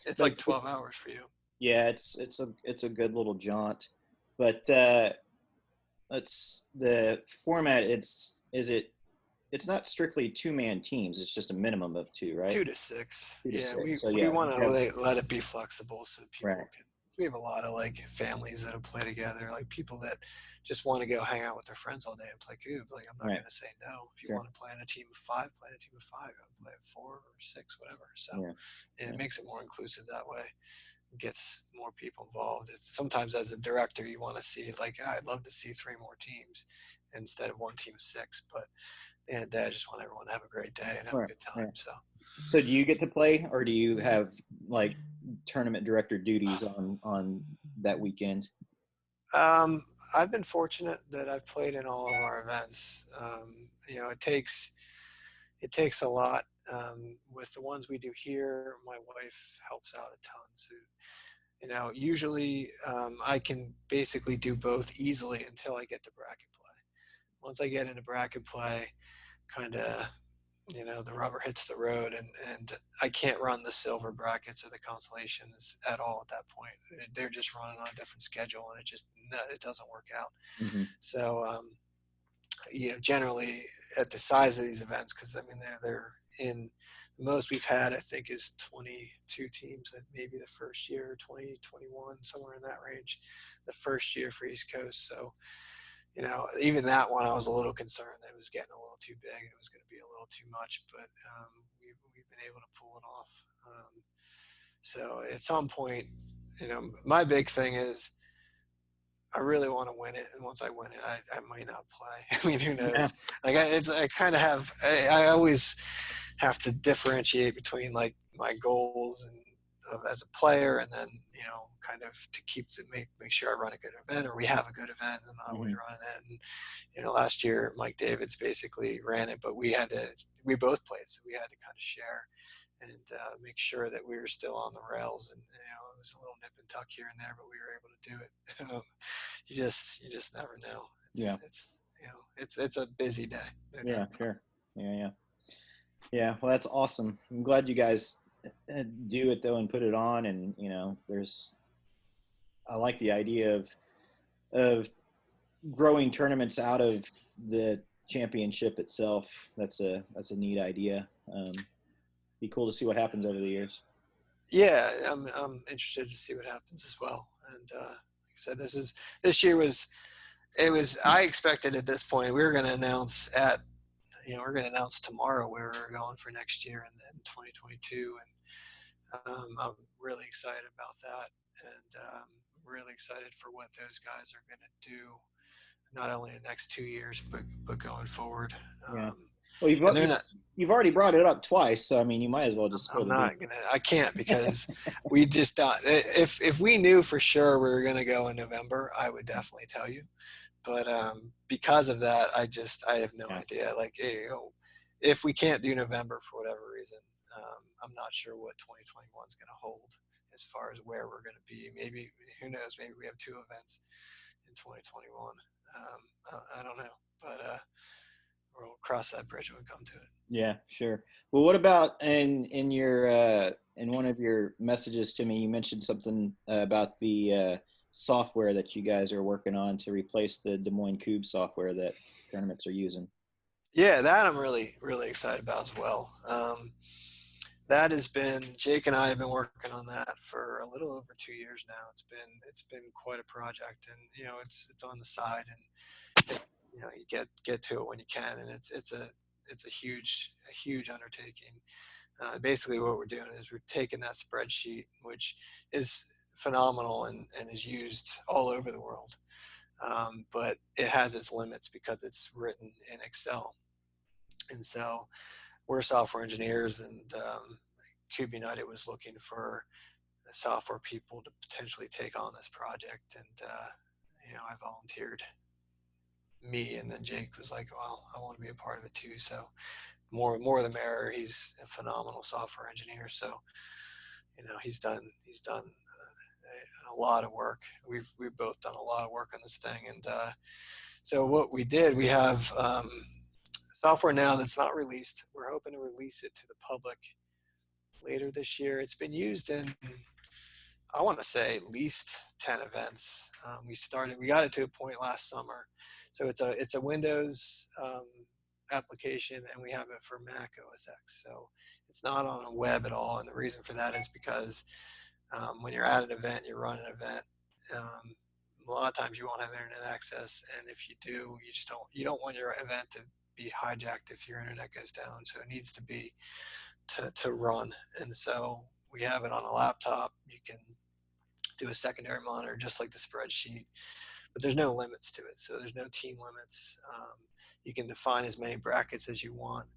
it's like 12 hours for you. Yeah, it's a good little jaunt, but it's the format. It's not strictly 2-man teams. It's just a minimum of 2, right? 2 to 6. 2 to 6. We want to let it be flexible so people Right. can. We have a lot of like families that'll play together, like people that just want to go hang out with their friends all day and play Kubb. Like I'm not going to say no. If you want to play in a team of 5, play in a team of 5. Play at 4 or 6, whatever. So it makes it more inclusive that way. It gets more people involved. Sometimes as a director, you want to see like I'd love to see 3 more teams instead of 1 team of 6. But at the end of the day, I just want everyone to have a great day and have a good time. So do you get to play, or do you have like tournament director duties on that weekend? I've been fortunate that I've played in all of our events. It takes a lot. With the ones we do here, my wife helps out a ton. So, usually I can basically do both easily until I get to bracket play. Once I get into bracket play, kind of, the rubber hits the road, and I can't run the silver brackets or the constellations at all at that point. They're just running on a different schedule, and it doesn't work out. Mm-hmm. So, generally at the size of these events, because I mean they're in the most we've had, I think, is 22 teams. That maybe the first year, 20, 21, somewhere in that range, the first year for East Coast. So. Even that one, I was a little concerned that it was getting a little too big and it was going to be a little too much, but we've been able to pull it off. So at some point, my big thing is I really want to win it, and once I win it, I might not play. I mean, who knows? I always have to differentiate between like my goals and as a player, and then kind of to make sure I run a good event, or we have a good event, and I'm always Hmm. running it. And last year Mike Davids basically ran it, but we both played, so we had to kind of share and make sure that we were still on the rails. And it was a little nip and tuck here and there, but we were able to do it. You just never know. Yeah. It's a busy day, no doubt Yeah. about Sure. Yeah. Yeah. Yeah. Well, that's awesome. I'm glad you guys do it though and put it on. And there's I like the idea of growing tournaments out of the championship itself. That's a neat idea. Be cool to see what happens over the years. it. Yeah, I'm interested to see what happens as well. And like I said, this year was it was I expected at this point we were going to announce at we're going to announce tomorrow where we're going for next year and 2022. And I'm really excited about that, and really excited for what those guys are going to do, not only in the next 2 years, but going forward. Yeah. Um, Well, and they're not. you've already brought it up twice, so I mean, you might as well just spill I'm the beans. not gonna. I can't because we just don't. If we knew for sure we were gonna go in November, I would definitely tell you. But because of that, I have no Yeah. idea. Like if we can't do November for whatever reason, I'm not sure what 2021 is going to hold as far as where we're going to be. Maybe who knows? Maybe we have two events in 2021. I don't know, but we'll cross that bridge when we come to it. Yeah, sure. Well, what about in your in one of your messages to me, you mentioned something about the software that you guys are working on to replace the Des Moines Cube software that tournaments are using. Yeah, that I'm really excited about as well. That has been Jake and I have been working on that for a little over 2 years now. It's been quite a project, and it's on the side, and you get to it when you can, and it's a huge undertaking. Basically, what we're doing is we're taking that spreadsheet, which is phenomenal and is used all over the world, but it has its limits because it's written in Excel, and so we're software engineers, and Cube United was looking for software people to potentially take on this project, and I volunteered me, and then Jake was like, "Well, I want to be a part of it too." So more the merrier. He's a phenomenal software engineer, so he's done a lot of work. We've both done a lot of work on this thing, and so what we did, we have software now that's not released. We're hoping to release it to the public later this year. It's been used in, I want to say, at least 10 events. We got it to a point last summer. So it's a Windows application, and we have it for Mac OS X. So it's not on a web at all. And the reason for that is because when you're at an event, you run an event. A lot of times you won't have internet access, and if you do, you don't want your event to be hijacked if your internet goes down. So it needs to be to run. And so we have it on a laptop. You can do a secondary monitor just like the spreadsheet, but there's no limits to it. So there's no team limits. You can define as many brackets as you want.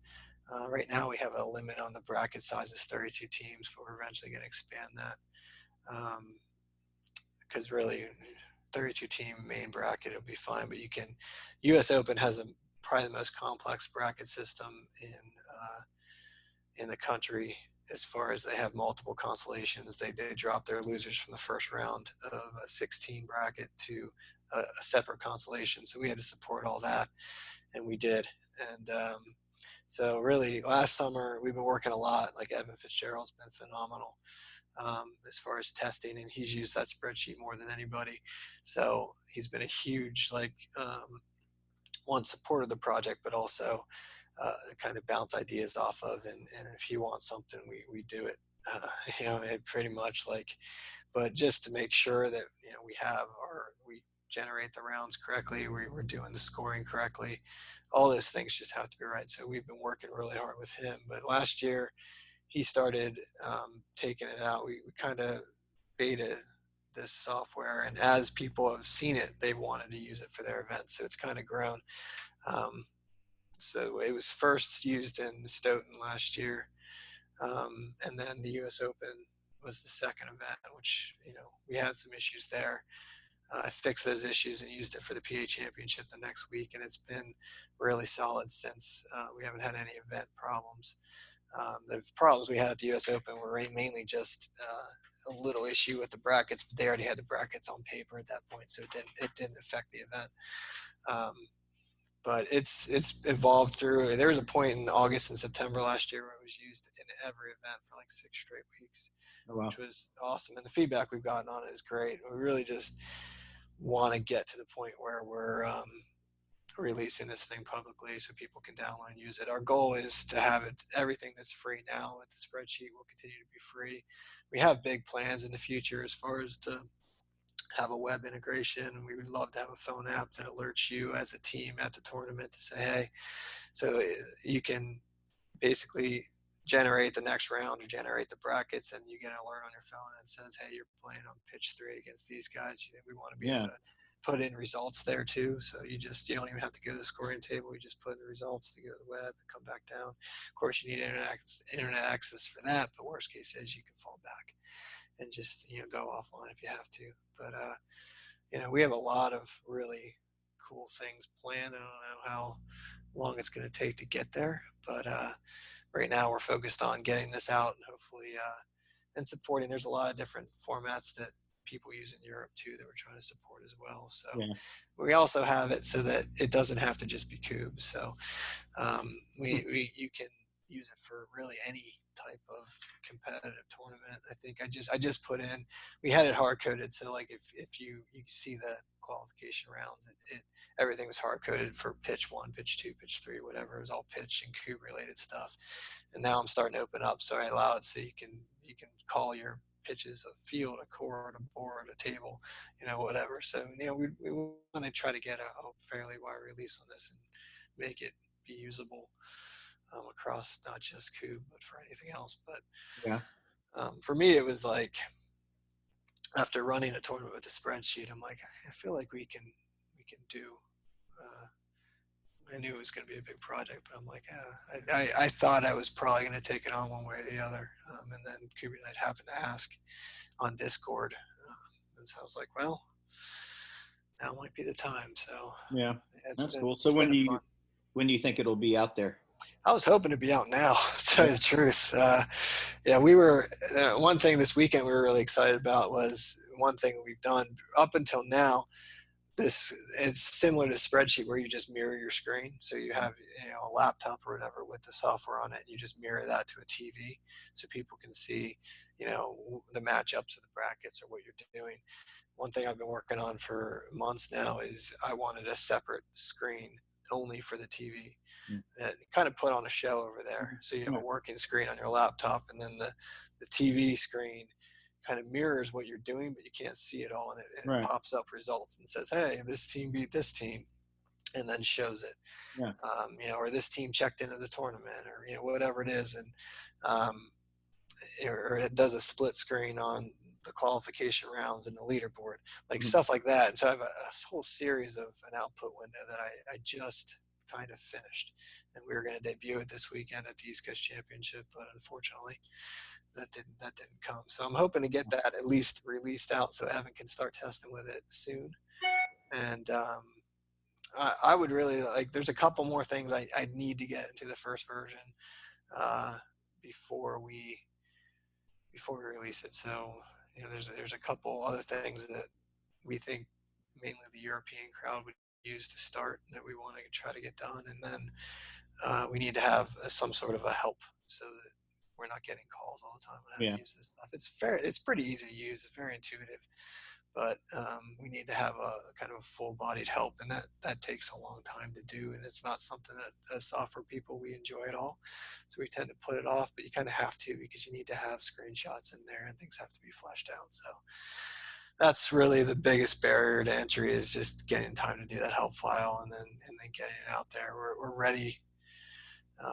Right now we have a limit on the bracket size is 32 teams, but we're eventually going to expand that because really 32 team main bracket will be fine. But US Open has probably the most complex bracket system in the country, as far as they have multiple consolations. They drop their losers from the first round of a 16 bracket to a separate consolation. So we had to support all that, and we did. And so really last summer we've been working a lot. Like Evan Fitzgerald's been phenomenal as far as testing, and he's used that spreadsheet more than anybody. So he's been a huge one, support of the project, but also kind of bounce ideas off of, and if you want something, we do it. It pretty much but just to make sure that we generate the rounds correctly, we're doing the scoring correctly. All those things just have to be right. So we've been working really hard with him. But last year he started taking it out. We kind of beta this software, and as people have seen it, they've wanted to use it for their events. So it's kind of grown. Um, so it was first used in Stoughton last year, and then the U.S. Open was the second event, which we had some issues there. I fixed those issues and used it for the PA Championship the next week, and it's been really solid since. We haven't had any event problems. The problems we had at the U.S. Open were mainly just a little issue with the brackets, but they already had the brackets on paper at that point, so it didn't affect the event. Um, but it's evolved through. There was a point in August and September last year where it was used in every event for like 6 straight weeks, Oh, wow. which was awesome. And the feedback we've gotten on it is great. We really just want to get to the point where we're releasing this thing publicly so people can download and use it. Our goal is to have it, everything that's free now with the spreadsheet will continue to be free. We have big plans in the future as far as to have a web integration. We would love to have a phone app that alerts you as a team at the tournament to say, hey, so you can basically generate the next round or generate the brackets, and you get an alert on your phone that says, hey, you're playing on pitch 3 against these guys. We want to be able Yeah. to put in results there too. So you don't even have to go to the scoring table. You just put in the results to go to the web and come back down. Of course, you need internet access for that, but worst case is you can fall back and just go offline if you have to. But we have a lot of really cool things planned. I don't know how long it's going to take to get there, but right now we're focused on getting this out and hopefully and supporting. There's a lot of different formats that people use in Europe too that we're trying to support as well. So Yeah. we also have it so that it doesn't have to just be Kubb. So you can use it for really any type of competitive tournament. I think I just put in, we had it hard coded, so like if you see the qualification rounds, everything was hard coded for pitch 1, pitch 2, pitch 3, whatever. It was all pitch and Kubb related stuff. And now I'm starting to open up, so I allow it so you can call your pitches a field, a chord, a board, a table, whatever. So we want to try to get a fairly wide release on this and make it be usable across not just Kubb but for anything else. But Yeah. for me, it was like after running a tournament with the spreadsheet, I'm like, I feel like we can do. I knew it was going to be a big project, but I'm like, I thought I was probably going to take it on one way or the other. And then Kubernetes happened to ask on Discord. And so I was like, well, now might be the time. So Yeah. yeah, That's cool. So it's been fun. when do you think it'll be out there? I was hoping to be out now, to tell you Yeah. the truth. Yeah, we were, one thing this weekend we were really excited about was one thing we've done up until now. It's similar to spreadsheet where you just mirror your screen. So you have a laptop or whatever with the software on it, and you just mirror that to a TV so people can see the matchups of the brackets or what you're doing. One thing I've been working on for months now is I wanted a separate screen only for the TV that kind of put on a show over there. So you have a working screen on your laptop, and then the TV screen kind of mirrors what you're doing, but you can't see it all, and it Right. pops up results and says, hey, this team beat this team, and then shows it. Yeah. Or this team checked into the tournament, or whatever it is. And or it does a split screen on the qualification rounds and the leaderboard, like stuff like that. And so I have a whole series of an output window that I just kind of finished, and we were going to debut it this weekend at the East Coast Championship, but unfortunately that didn't come. So I'm hoping to get that at least released out so Evan can start testing with it soon. And I would really like, there's a couple more things I need to get into the first version before we release it. So there's a couple other things that we think mainly the European crowd would use to start that we want to try to get done, and then we need to have some sort of a help so that we're not getting calls all the time on how to use this stuff. It's pretty easy to use. It's very intuitive, but we need to have a kind of a full-bodied help, and that takes a long time to do, and it's not something that as software people we enjoy at all. So we tend to put it off, but you kind of have to because you need to have screenshots in there and things have to be fleshed out. So that's really the biggest barrier to entry, is just getting time to do that help file and then getting it out there. We're ready.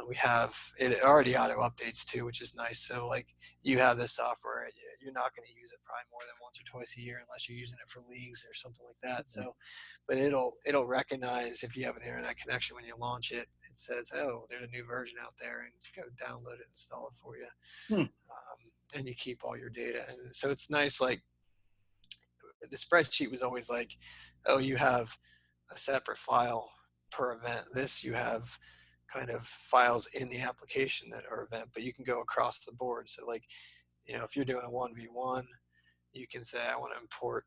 We have it already auto updates too, which is nice. So like you have this software, you're not going to use it probably more than once or twice a year unless you're using it for leagues or something like that. So, but it'll recognize if you have an internet connection when you launch it. It says, oh, there's a new version out there, and go download it, install it for you, and you keep all your data. And so it's nice. Like the spreadsheet was always like, oh, you have a separate file per event. This you have kind of files in the application that are event, but you can go across the board. So like, if you're doing a 1v1, you can say, I want to import,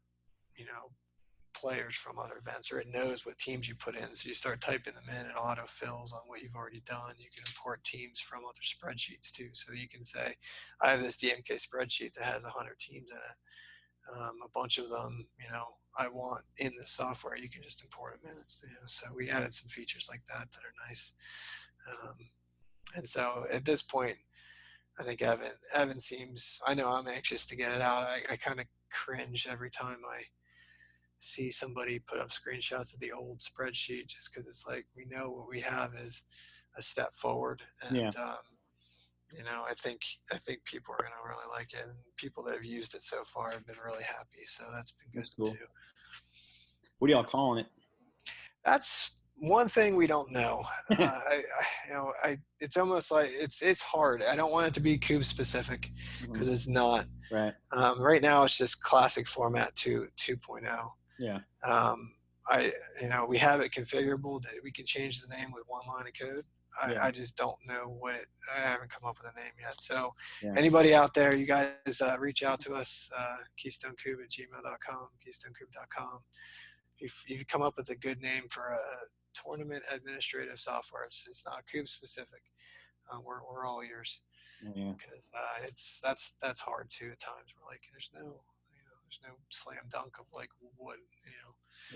players from other events, or it knows what teams you put in. So you start typing them in, it auto fills on what you've already done. You can import teams from other spreadsheets too. So you can say, I have this DMK spreadsheet that has 100 teams in it. A bunch of them, I want in the software. You can just import them in. So we added some features like that that are nice. And so at this point, I think Evan seems, I know I'm anxious to get it out. I kind of cringe every time I see somebody put up screenshots of the old spreadsheet, just because it's like, we know what we have is a step forward. Yeah. And, I think people are going to really like it, and people that have used it so far have been really happy. So that's been good That's cool. too. What are y'all calling it? That's one thing we don't know. It's almost like it's hard. I don't want it to be cube specific, because it's not. Right. Right now, it's just classic format 2.0. Yeah. We have it configurable that we can change the name with one line of code. I just don't know I haven't come up with a name yet. So anybody out there, you guys reach out to us, keystonekubb@gmail.com, keystonekubb.com. If you come up with a good name for a tournament administrative software, it's not cube specific. We're all ears. Yeah. Because that's hard too at times. We're like, there's no slam dunk of like what.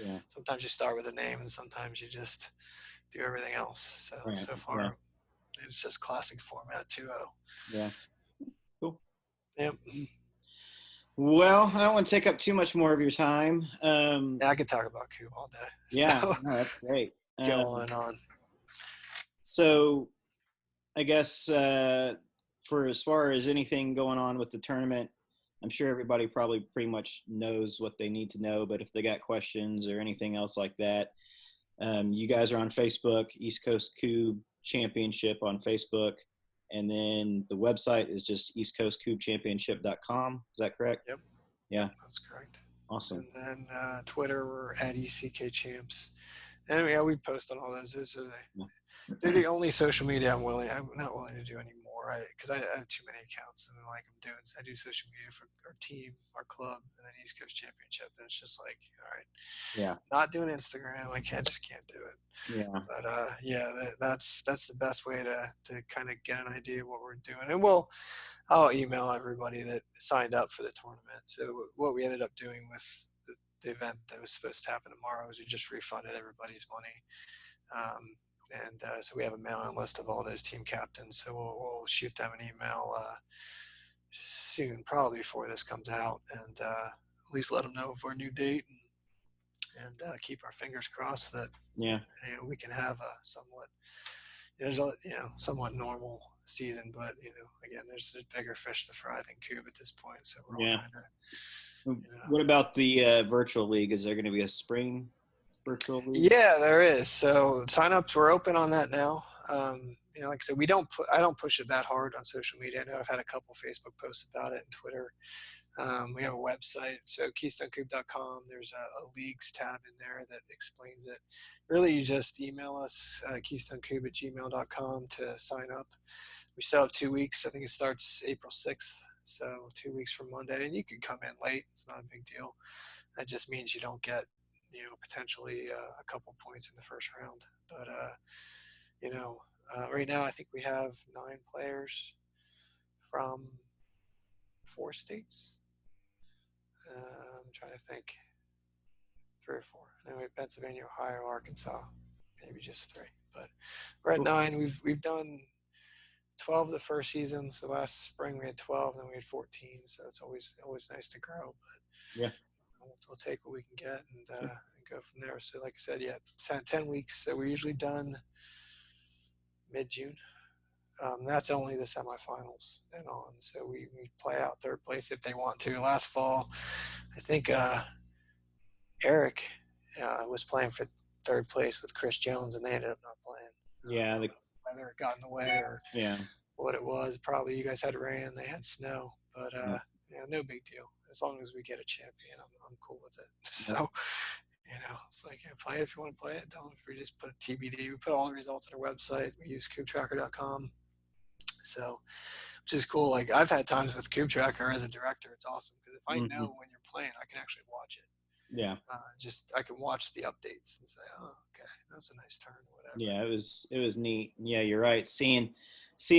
Yeah. Sometimes you start with a name, and sometimes you just do everything else. So far, it's just classic format 2.0. Yeah. Cool. Yep. Well, I don't want to take up too much more of your time. I could talk about Cube all day. Yeah, no, that's great. Go on. So, I guess for as far as anything going on with the tournament, I'm sure everybody probably pretty much knows what they need to know. But if they got questions or anything else like that, you guys are on Facebook, East Coast Kubb Championship on Facebook. And then the website is just eastcoastkubbchampionship.com. Is that correct? Yep. Yeah. That's correct. Awesome. And then Twitter, we're at ECKChamps. And we post on all those. They're the only social media I'm not willing to do anymore. Because I have too many accounts, and I do social media for our team, our club, and then East Coast Championship. And it's just like, all right, not doing Instagram. I can't do it. Yeah. But that's the best way to kind of get an idea of what we're doing. And I'll email everybody that signed up for the tournament. So what we ended up doing with the event that was supposed to happen tomorrow is we just refunded everybody's money. So we have a mailing list of all those team captains. So we'll shoot them an email soon, probably before this comes out, and at least let them know of our new date, and keep our fingers crossed that we can have a somewhat normal season. But again, there's bigger fish to fry than Kubb at this point. So we're all kind of. What about the virtual league? Is there going to be a spring virtual league? Yeah, there is. So signups, we're open on that now. Like I said, I don't push it that hard on social media. I know I've had a couple Facebook posts about it and Twitter. We have a website, so keystonekubb.com. There's a leagues tab in there that explains it. Really, you just email us, keystonekubb@gmail.com to sign up. We still have 2 weeks. I think it starts April 6th, so 2 weeks from Monday. And you can come in late. It's not a big deal. That just means you don't get potentially a couple points in the first round. But, right now I think we have 9 players from 4 states. I'm trying to think. 3 or 4. And then we have Pennsylvania, Ohio, Arkansas, maybe just 3. But we're at 9. We've done 12 the first season. So last spring we had 12, then we had 14. So it's always nice to grow. But we'll take what we can get and go from there. So like I said, 10 weeks. So we're usually done mid-June. That's only the semifinals and on. So we play out third place if they want to. Last fall, I think Eric was playing for third place with Chris Jones, and they ended up not playing. Yeah. Whether it got in the way or what it was. Probably you guys had rain and they had snow. But no big deal. as long as we get a champion, I'm cool with it. So, it's like, play it if you want to play it. Don't. If we just put TBD, we put all the results on our website. We use KubeTracker.com. So, which is cool. Like, I've had times with KubeTracker as a director, it's awesome because if I Mm-hmm. know when you're playing, I can actually watch it. Yeah. Just I can watch the updates and say, oh, okay, that's a nice turn, whatever. Yeah, it was neat. Yeah, you're right. Seeing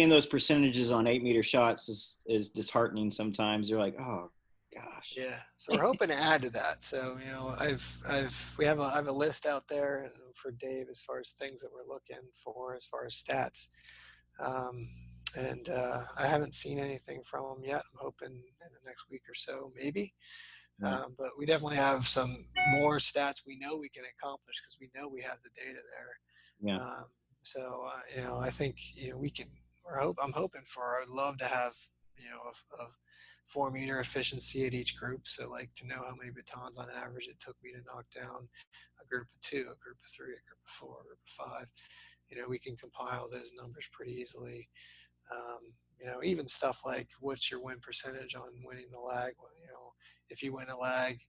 those percentages on 8 meter shots is disheartening sometimes. You're like, oh gosh. Yeah, so we're hoping to add to that. So I have a list out there for Dave as far as things that we're looking for as far as stats, um, and I haven't seen anything from him yet. I'm hoping in the next week or so, maybe. Yeah. But we definitely have some more stats we know we can accomplish because we know we have the data there. Yeah. So I think we can. I'm hoping for. I'd love to have a 4 meter efficiency at each group. So like to know how many batons on average it took me to knock down a group of 2, a group of 3, a group of 4, a group of 5. We can compile those numbers pretty easily. Even stuff like what's your win percentage on winning the lag. If you win a lag,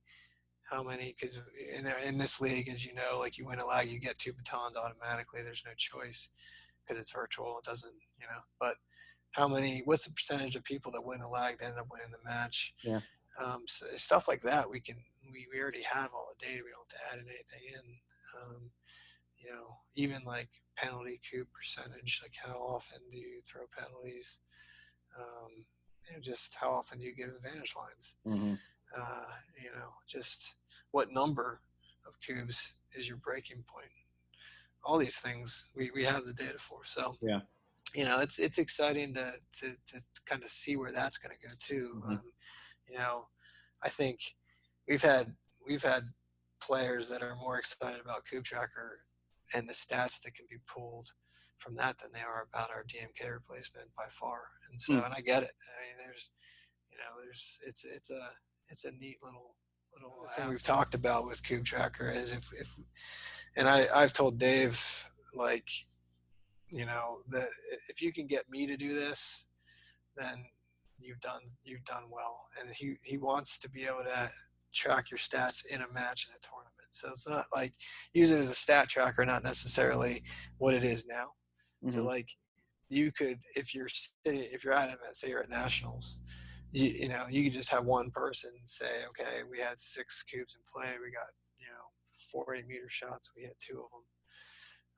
how many? Because in this league, as you know, like you win a lag, you get 2 batons automatically. There's no choice because it's virtual. It doesn't, But how many? What's the percentage of people that win a lag that end up winning the match? Yeah. So stuff like that, we already have all the data. We don't have to add anything in. Even like penalty coup percentage, like how often do you throw penalties? Just how often do you give advantage lines? Mm-hmm. Just what number of cubes is your breaking point? All these things we have the data for. So Yeah. it's exciting to kind of see where that's going to go too. Mm-hmm. I think we've had players that are more excited about Kube Tracker and the stats that can be pulled from that than they are about our DMK replacement by far. And so, and I get it. I mean, it's a neat little thing we've talked about with Kube Tracker is if and I've told Dave, like, that if you can get me to do this, then you've done well. And he wants to be able to track your stats in a match in a tournament. So it's not like use it as a stat tracker, not necessarily what it is now. Mm-hmm. So like you could, if you're at, say you're at nationals, you could just have one person say, okay, we had 6 cubes in play, we got 4 8-meter shots, we had 2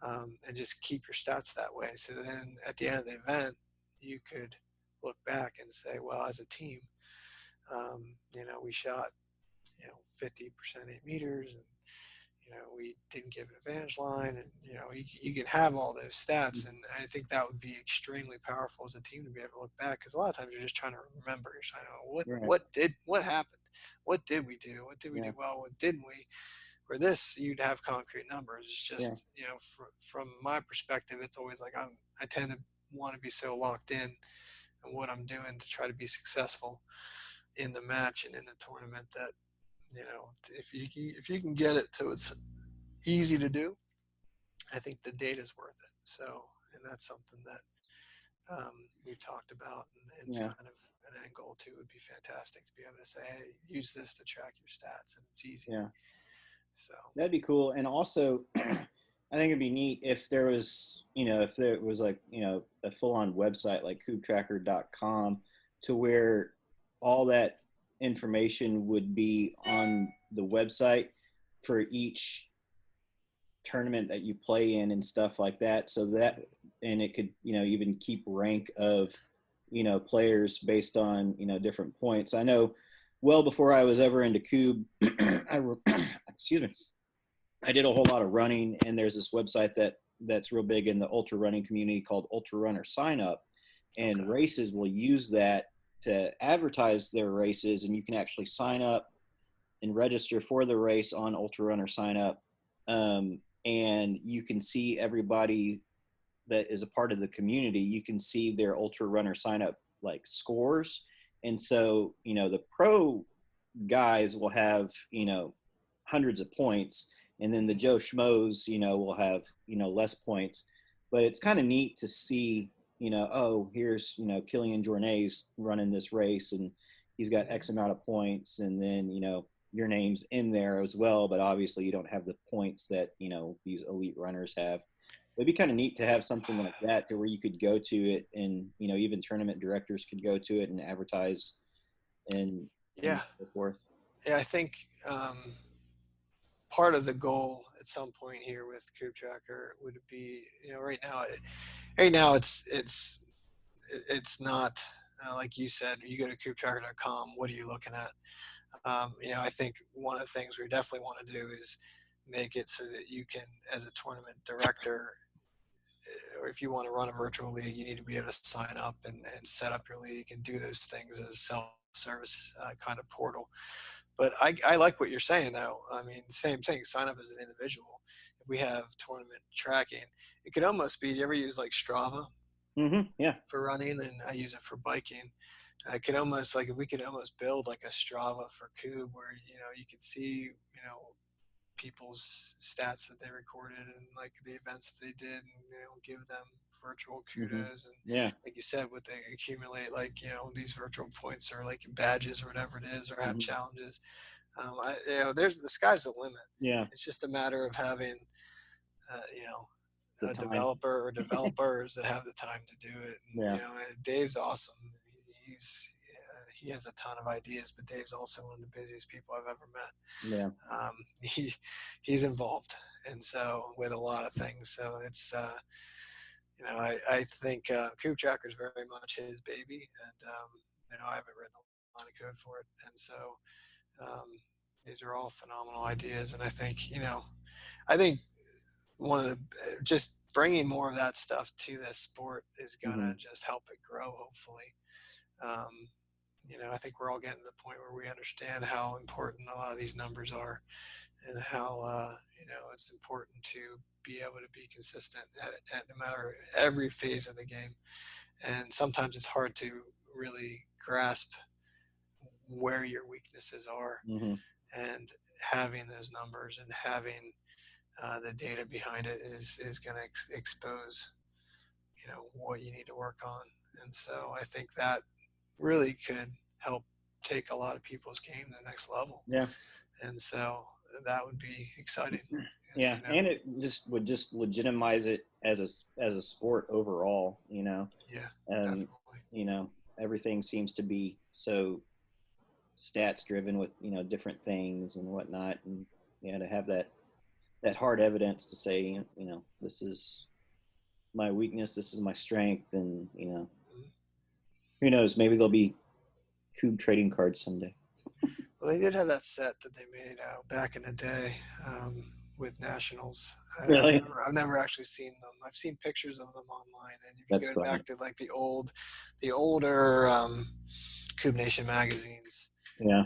of them, and just keep your stats that way. So then at the end of the event, you could look back and say, well, as a team, we shot 50% 8 meters, and we didn't give an advantage line, and you can have all those stats, and I think that would be extremely powerful as a team to be able to look back, because a lot of times you're just trying to remember. You're trying to what happened, what did we do, what did we do well, what didn't we. For this, you'd have concrete numbers. It's just from my perspective, it's always like I tend to want to be so locked in on what I'm doing to try to be successful in the match and in the tournament that if you can get it so it's easy to do, I think the data is worth it. So, and that's something that we've talked about, and kind of an end goal too would be fantastic to be able to say, hey, use this to track your stats, and it's easy. Yeah. So that'd be cool. And also, I think it'd be neat if there was, like, a full-on website like kubetracker.com to where all that information would be on the website for each tournament that you play in and stuff like that. So that, and it could, even keep rank of, players based on, different points. I know well before I was ever into Cube, excuse me, I did a whole lot of running, and there's this website that's real big in the ultra running community called Ultra Runner Sign Up, and races will use that to advertise their races, and you can actually sign up and register for the race on Ultra Runner Sign Up, and you can see everybody that is a part of the community. You can see their Ultra Runner Sign Up like scores, and so the pro guys will have hundreds of points, and then the Joe Schmoes, will have, less points. But it's kind of neat to see, oh, here's, Killian Jornay's running this race, and, he's got Hmm. X amount of points, and then your name's in there as well, but obviously you don't have the points that these elite runners have. It'd be kind of neat to have something like that, to where you could go to it, and even tournament directors could go to it and advertise, and Yeah, so forth. yeah. I think part of the goal at some point here with Coop Tracker would be, right now it's not like you said. You go to cooptracker.com. What are you looking at? I think one of the things we definitely want to do is make it so that you can, as a tournament director, or if you want to run a virtual league, you need to be able to sign up and set up your league and do those things as a self-service kind of portal. But I like what you're saying, though. I mean, same thing. Sign up as an individual. If we have tournament tracking, it could almost be. You ever use like Strava Yeah. for running, and I use it for biking. I could almost like if we could almost build like a Strava for Cube, where you could see people's stats that they recorded and like the events that they did, and give them virtual Hmm. kudos, and Yeah. like you said, what they accumulate, like these virtual points or like badges or whatever it is, or have Hmm. challenges. There's the sky's the limit. Yeah. It's just a matter of having uh, you know The a time. developer or developers that have the time to do it. And Yeah. Dave's awesome. He has a ton of ideas, but Dave's also one of the busiest people I've ever met. Yeah. He's involved, and so with a lot of things. So it's I think Coop Tracker is very much his baby, and I haven't written a lot of code for it, and so um, these are all phenomenal ideas. And I think one of the just bringing more of that stuff to this sport is gonna Hmm. just help it grow. Hopefully, um, I think we're all getting to the point where we understand how important a lot of these numbers are, and how it's important to be able to be consistent at no matter every phase of the game. And sometimes it's hard to really grasp where your weaknesses are, Hmm. and having those numbers and having the data behind it is going to expose what you need to work on. And so I think that really could help take a lot of people's game to the next level. Yeah. And so that would be exciting, as Yeah, you know. and it just would just legitimize it as a sport overall, Yeah, and definitely. you know everything seems to be so stats driven with different things and whatnot, and yeah, to have that hard evidence to say this is my weakness, this is my strength, and Mhm. who knows, maybe there'll be cube trading cards someday. Well, they did have that set that they made out back in the day, with nationals. Really? I've never actually seen them. I've seen pictures of them online, and if you That's go funny. back to like the older Kub Nation magazines, Yeah.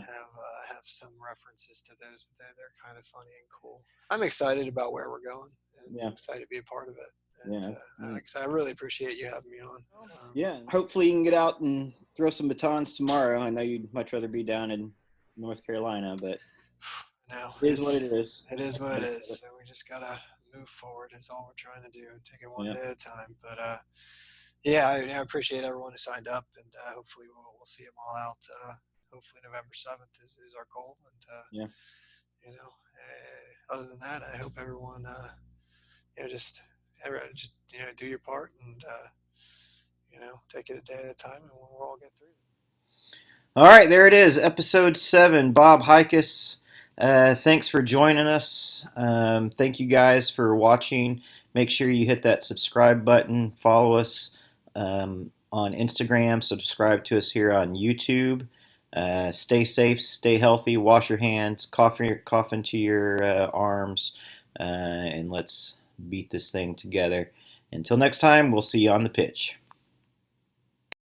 have some references to those, but they're kind of funny and cool. I'm excited about where we're going, and Yeah. I'm excited to be a part of it. And Yeah. like I said, I really appreciate you having me on. Yeah, hopefully you can get out and throw some batons tomorrow. I know you'd much rather be down in North Carolina, but No, it is what it is. it is what it is. But, So we just gotta move forward. Is all we're trying to do. Take it one yeah, day at a time. But yeah, I appreciate everyone who signed up, and hopefully we'll see them all out. Hopefully November 7th is our goal, and yeah, other than that, I hope everyone just just do your part, and take it a day at a time, and we'll all get through it. all right, there it is, episode 7. Bob Hickes. Thanks for joining us. Thank you guys for watching. Make sure you hit that subscribe button. Follow us on Instagram. Subscribe to us here on YouTube. Stay safe, stay healthy, wash your hands, cough into your arms, and let's beat this thing together. Until next time, we'll see you on the pitch.